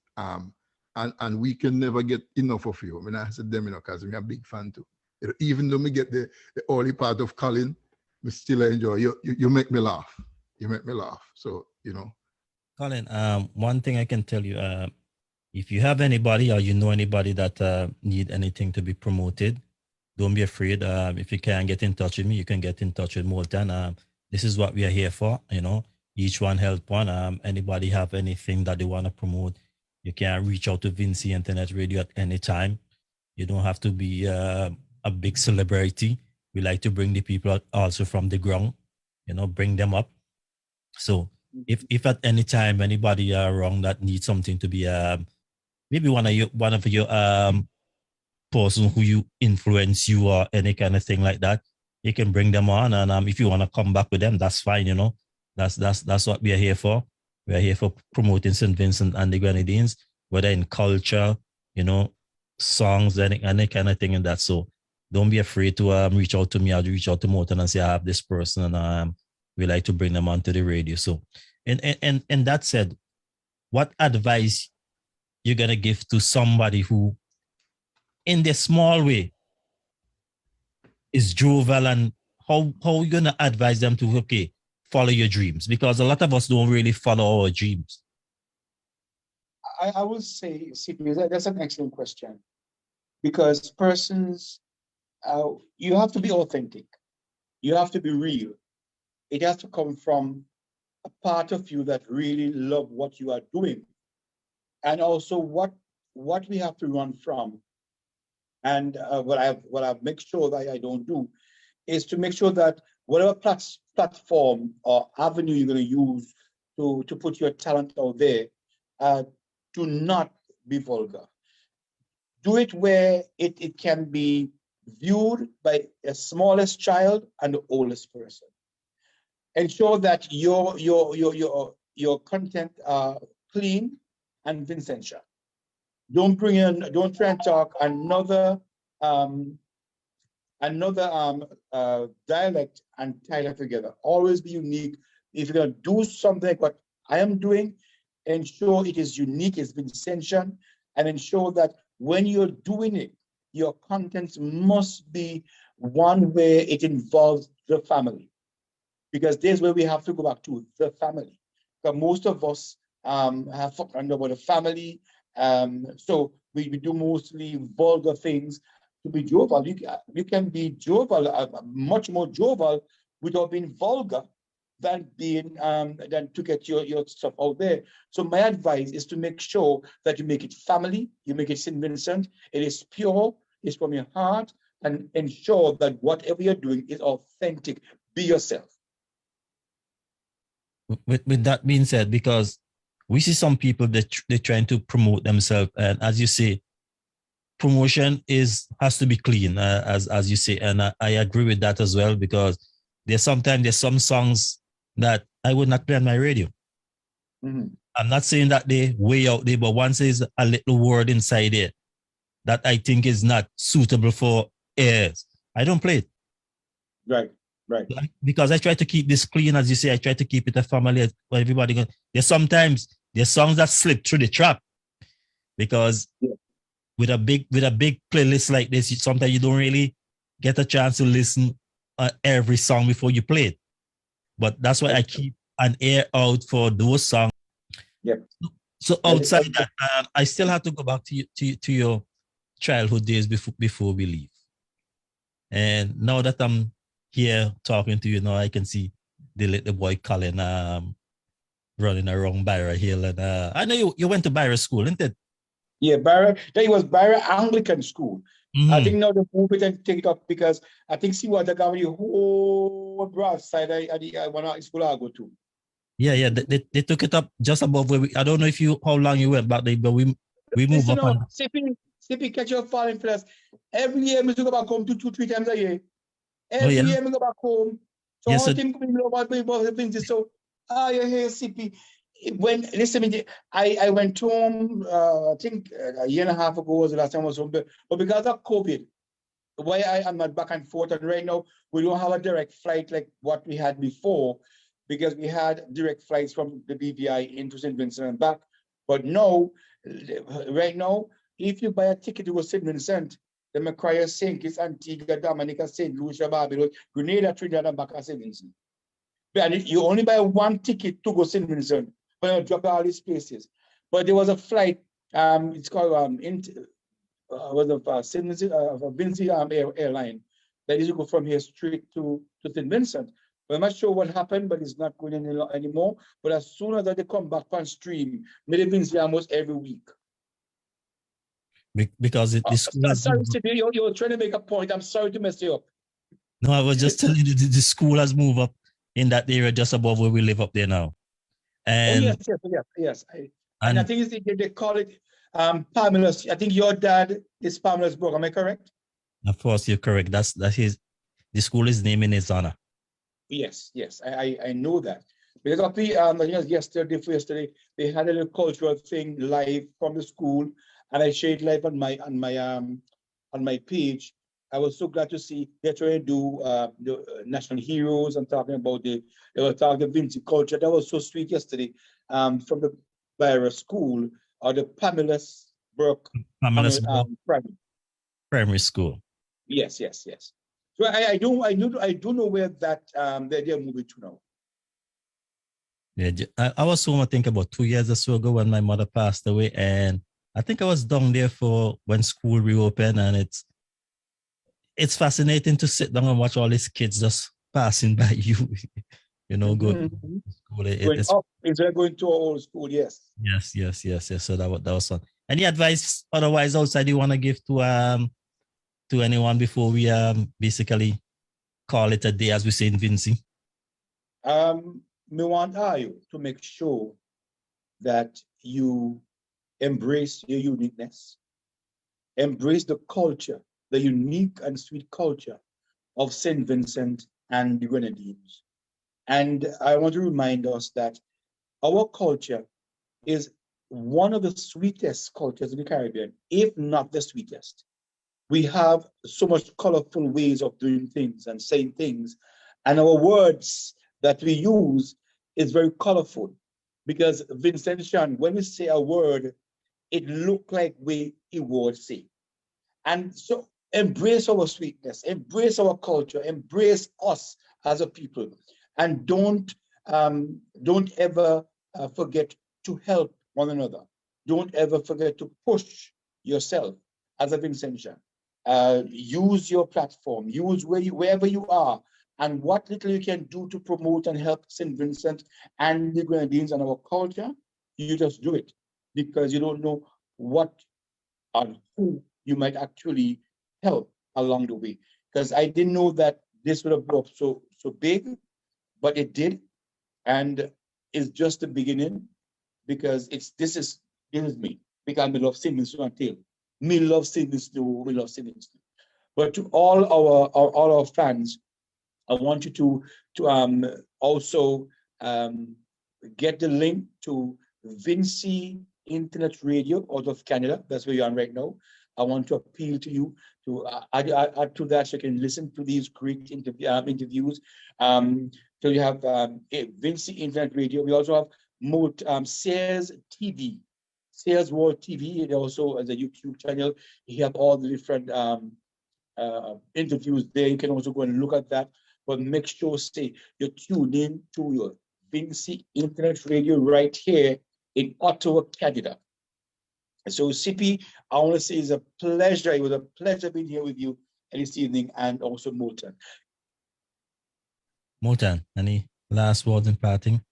And we can never get enough of you. I mean, I said them, you know, because I'm a big fan too. You know, even though we get the early part of Colin, we still enjoy you. You make me laugh. So, you know. Colin, one thing I can tell you, if you have anybody or you know anybody that need anything to be promoted, don't be afraid. If you can't get in touch with me, you can get in touch with Moulton. This is what we are here for, you know. Each one help one. Anybody have anything that they want to promote, you can reach out to Vincy Internet Radio at any time. You don't have to be a big celebrity. We like to bring the people out also from the ground, you know, bring them up. So if at any time anybody around that needs something to be maybe one of your person who you influence you or any kind of thing like that, you can bring them on. And if you want to come back with them, that's fine, you know. That's what we are here for. We're here for promoting St. Vincent and the Grenadines, whether in culture, you know, songs, any kind of thing in that. So don't be afraid to reach out to me. I'll reach out to Moulton and say, I have this person and we like to bring them onto the radio. So, and that said, what advice you're going to give to somebody who, in their small way, is jovial, and how are you going to advise them to, okay, follow your dreams? Because a lot of us don't really follow our dreams. I will say, CP, that's an excellent question. Because persons, you have to be authentic. You have to be real. It has to come from a part of you that really love what you are doing. And also what we have to run from. And what I've make sure that I don't do is to make sure that whatever platform or avenue you're going to use to put your talent out there, do not be vulgar. Do it where it can be viewed by the smallest child and the oldest person. Ensure that your content are clean and Vincentian. Don't try and talk another dialect and tie it together. Always be unique. If you're going to do something like what I am doing, ensure it is unique, it's Vincentian, and ensure that when you're doing it, your content must be one where it involves the family. Because there's where we have to go back to the family. Because most of us have forgotten about the family. So we do mostly vulgar things to be jovial. You can be jovial, much more jovial without being vulgar than to get your stuff out there. So my advice is to make sure that you make it family, you make it St. Vincent, it is pure, it's from your heart, and ensure that whatever you're doing is authentic. Be yourself. With that being said, because we see some people that they're trying to promote themselves, and as you say, promotion has to be clean, as you say, and I agree with that as well, because there's some songs that I would not play on my radio. Mm-hmm. I'm not saying that they're way out there, but once there's a little word inside it that I think is not suitable for ears, I don't play it. Right. Because I try to keep this clean, as you say. I try to keep it a family. For everybody, there's songs that slip through the trap, because with a big playlist like this, sometimes you don't really get a chance to listen every song before you play it. But that's why I keep an ear out for those songs. Yeah. So outside that, I still have to go back to your childhood days before we leave. And now that I'm here talking to you now, I can see the little boy Colin running around Byra Hill. And I know you went to Byra School, didn't it? Yeah, Byra. That was Byra Anglican School. Mm-hmm. I think now they move it and take it up because I think see what they got the whole broad side of the one school I go to. Yeah. They took it up just above where I don't know how long you went back there, but we move up on. CP catch your falling for us. Every year, I go back home 2-3 times a year. Every year, I go back home. So yes, all things coming about Vincy. So you hear CP. When listen, I went home. I think a year and a half ago was the last time I was home. But because of COVID, why I am not back and forth, and right now we don't have a direct flight like what we had before, because we had direct flights from the BVI into St. Vincent and back. But no, right now, if you buy a ticket to go St. Vincent, the Macquarie, St. Kitts, Antigua, Dominica, St. Lucia, Barbados, Grenada, Trinidad, and back at St. Vincent. And you only buy one ticket to go St. Vincent, but you drop all these places. But there was a flight, it's called St. Vincent, Vincy airline that is to go from here straight to St. Vincent. But I'm not sure what happened, but it's not going anymore. But as soon as they come back on stream, maybe Vincy almost every week. Because this school sorry, you're trying to make a point. I'm sorry to mess you up. No, I was just telling you the school has moved up in that area just above where we live up there now. And yes. And I think they call it Pamela's. I think your dad is Pamela's brother. Am I correct? Of course, you're correct. That's the school is named in his honor. Yes. I know that. Because I think yesterday, they had a little cultural thing live from the school, and I shared live on my page. I was so glad to see they're trying to do the national heroes and talking about they were talking the Vincy culture. That was so sweet yesterday. From the Byra School or the Pamela's Brook primary school. Yes. So I do know where that they're moving to now. Yeah, I was home, I think about 2 years or so ago when my mother passed away, and I think I was down there for when school reopened, and it's fascinating to sit down and watch all these kids just passing by you, going to school. Instead of going to our old school, yes. Yes. So that was fun. Any advice otherwise outside you want to give to anyone before we basically call it a day, as we say in Vincy? Me want you to make sure that you embrace your uniqueness, embrace the culture, the unique and sweet culture of St. Vincent and the Grenadines. And I want to remind us that our culture is one of the sweetest cultures in the Caribbean, if not the sweetest. We have so much colorful ways of doing things and saying things, and our words that we use is very colorful, because Vincentian, when we say a word, it looks like we would say. And so embrace our sweetness, embrace our culture, embrace us as a people, and don't ever forget to help one another. Don't ever forget to push yourself as a Vincentian. Use your platform, use wherever you are, and what little you can do to promote and help St. Vincent and the Grenadines and our culture, you just do it, because you don't know what and who you might actually help along the way. Because I didn't know that this would have blown up so big, but it did, and it's just the beginning, because this is me, because I love St. Vincent until me love St. Vincent, we love St. Vincent. But to all our fans, I want you to also get the link to Vincy Internet Radio out of Canada. That's where you're on right now. I want to appeal to you to add to that so you can listen to these great interviews. So you have Vincy Internet Radio. We also have Sears TV, Sears World TV. It also has a YouTube channel. You have all the different interviews there. You can also go and look at that. But make sure, say, you tune in to your Vincy Internet Radio right here in Ottawa, Canada. So, Sippy, I want to say it's a pleasure. It was a pleasure being here with you this evening, and also Moulton. Moulton, any last words in parting?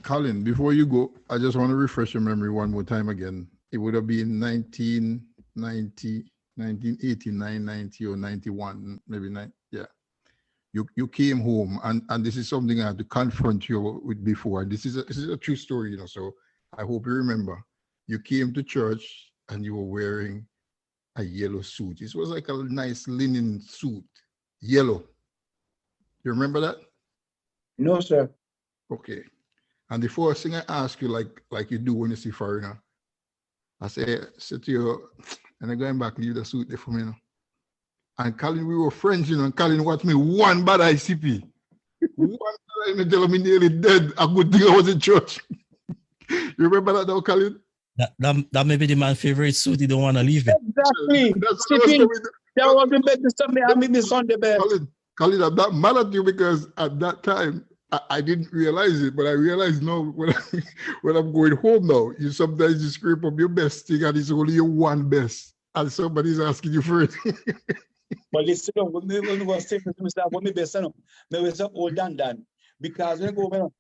Colin, before you go, I just want to refresh your memory one more time again. It would have been 1989, 90 or 91, maybe 9. Yeah. You came home, and this is something I had to confront you with before. This is a true story, you know, so I hope you remember. You came to church and you were wearing a yellow suit. It was like a nice linen suit, yellow. You remember that? No, sir. Okay. And the first thing I ask you, like you do when you see foreigner, I say to you, and I'm going back, leave the suit there for me, you know. And Colin, we were friends, you know, and Colin watched me one bad ICP. One bad eye, tell me nearly dead. A good thing I was in church. You remember that now, Colin? That may be the man's favorite suit. He don't want to leave it. Exactly. That was the best stuff. I made me Sunday best. Colin, I'm not mad at you because at that time, I didn't realize it, but I realize now when I'm going home now, you sometimes you scrape up your best thing and it's only your one best. And somebody's asking you for it. But listen, when we were saying to Mr. When we best, we were so old and done. Because when we go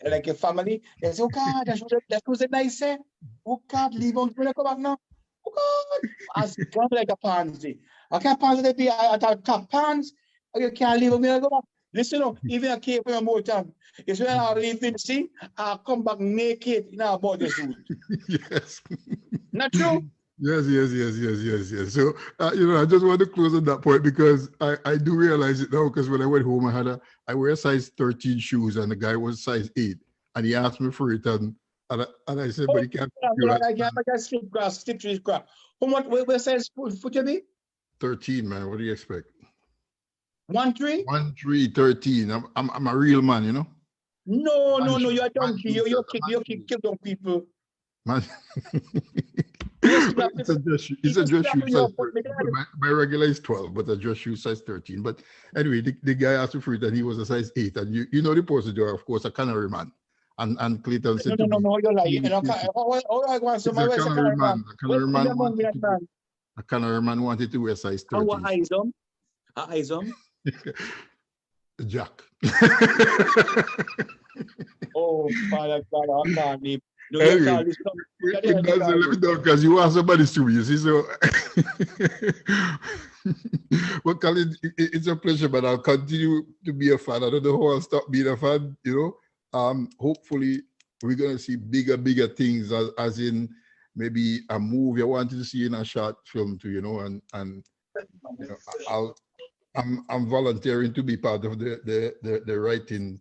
like a family, they say, oh God, that was a nice say. Oh God, leave on when I come back now. Oh God, as gone like a pansy. I can't pansy to be at top pants. You can't leave on when I go back. Listen, even I came from a more time. It's when I leave Vincy, I come back naked in our body suit. Yes. Not true? Yes. So, you know, I just want to close on that point because I do realize it now because when I went home, I wear size 13 shoes and the guy was size 8 and he asked me for it and I said, but he can't. I can't slip grass. What size foot you be? 13, man. What do you expect? 1-3? 1-3, 13. I'm a real man, you know? No, you're a donkey. You kill down people. Man. It's a dress shoe size 13. My regular is 12, but a dress shoe size 13. But anyway, the guy asked me for it and he was a size 8. And you know the procedure, of course, a canary man. And Clayton said no, you're lying. A canary man wanted to wear size 13. Eyes on? Jack. Oh, Father God, I can't leave. Anyway, let me know because you asked somebody to me, you see. So, well, Colin, it's a pleasure, but I'll continue to be a fan. I don't know how I'll stop being a fan, you know. Hopefully, we're going to see bigger things, as in maybe a movie. I wanted to see in a short film too, you know, and you know, I'm volunteering to be part of the writing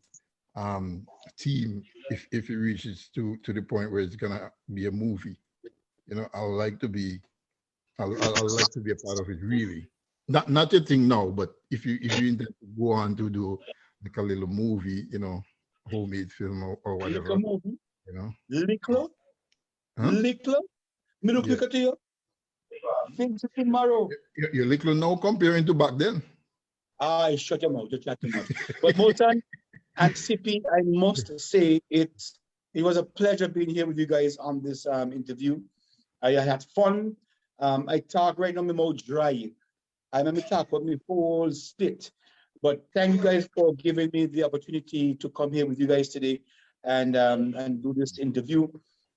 team if it reaches to the point where it's gonna be a movie. You know, I'd like to be a part of it, really. Not a thing now, but if you intend to go on to do like a little movie, you know, homemade film or whatever. You know. Little. Me look at you. Things tomorrow. You're little now comparing to back then. I shut your mouth, But Moulton and Sippy, I must say it was a pleasure being here with you guys on this interview. I had fun. I talk right now, my mouth dry. I remember talk about my whole spit. But thank you guys for giving me the opportunity to come here with you guys today and do this interview.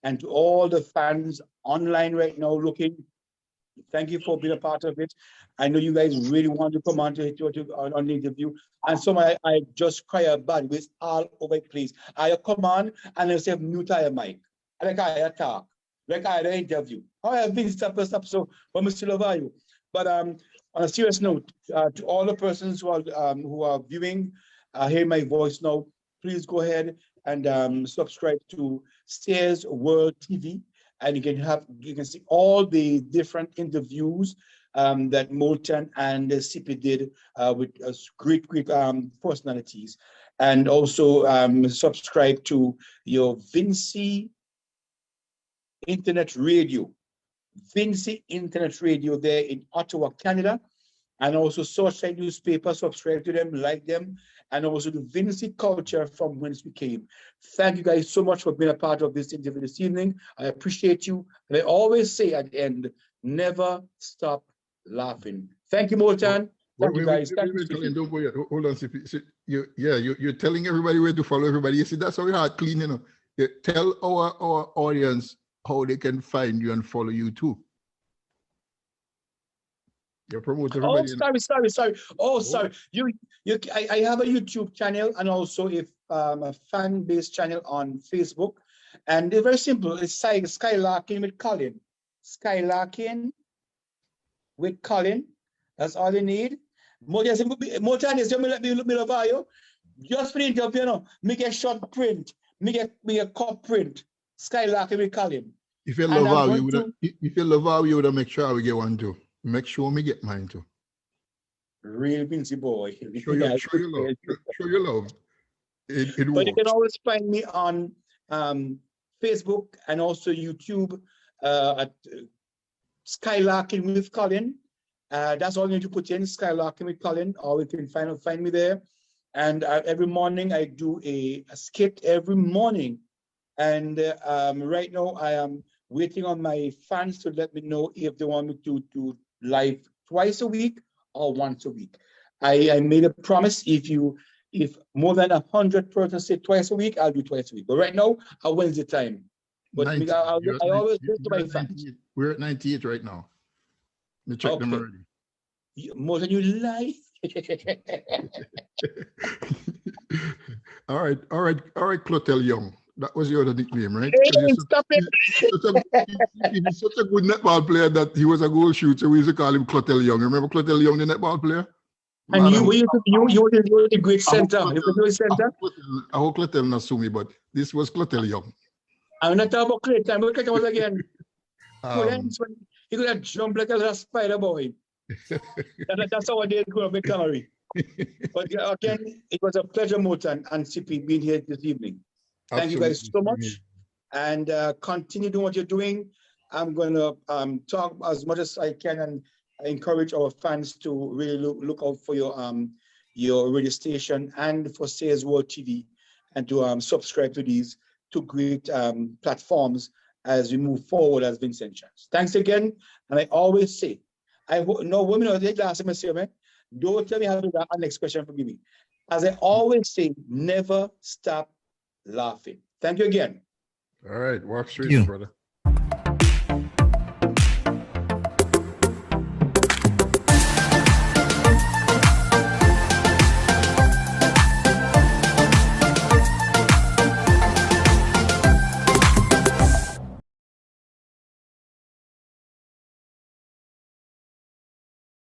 And to all the fans online right now looking, thank you for being a part of it. I know you guys really want to come on to on the interview. And so I just cry about with all over the place. I come on and I say mute your mic. Like I talk. Like I interview. I have been stop, so but I still love you. But on a serious note, to all the persons who are viewing, hear my voice now, please go ahead and subscribe to Stairs World TV. And you can see all the different interviews that Moulton and Sippy did with great personalities. And also subscribe to your Vincy Internet Radio Vincy Internet Radio there in Ottawa, Canada, and also Social Newspaper. Subscribe to them, like them, and also the Vincy Culture from whence we came. Thank you guys so much for being a part of this interview this evening. I appreciate you. And I always say at the end, never stop laughing. Thank you, Moulton. Thank you, guys. Colin, don't go yet. Hold on. You're telling everybody where to follow everybody. You see, that's how we hard clean, you know. You tell our audience how they can find you and follow you too. You're promoting everybody. Oh, sorry. Oh, sorry. I have a YouTube channel and also a fan-based channel on Facebook. And they're very simple. It's Skylarking with Colin. Skylarking with Colin. That's all you need. More time is let me love you. Just for the interview, you know, make a short print, make a cut print. Skylarking with Colin. If you love how you would make sure we get one too. Make sure we get mine too. Real Vincy boy. Show your love. It but you can always find me on Facebook and also YouTube at Skylarking with Colin. That's all you need to put in, Skylarking with Colin, or you can find me there. And every morning I do a skit every morning. And right now I am waiting on my fans to let me know if they want me to do live twice a week or once a week. I made a promise, if more than 100 persons say twice a week, I'll do twice a week. But right now, I Wednesday time. But I always go to my fans. We're at 98 right now. Let me check them already. More than you lie. All right, Clotel Young. That was your other nickname, right? Hey, stop it. He's such a good netball player that he was a goal shooter. We used to call him Clotel Young. Remember Clotel Young, the netball player? And you were the great center. You were the great center. I hope Clotel not sue me, but this was Clotel Young. I'm not talking about Clayton, but Clayton was again. He could have jumped like a little spider boy. That's how I did grow up in Camry. But again, it was a pleasure, Moulton and CP, being here this evening. Thank you guys so much. And continue doing what you're doing. I'm going to talk as much as I can and encourage our fans to really look out for your radio station and for Sayers World TV, and to subscribe to these two great platforms as we move forward as Vincentians. Thanks again. And I always say, women are the last time I say, man, don't tell me how to do that. Next question, forgive me. As I always say, never stop laughing. Thank you again. All right. Walk straight, brother.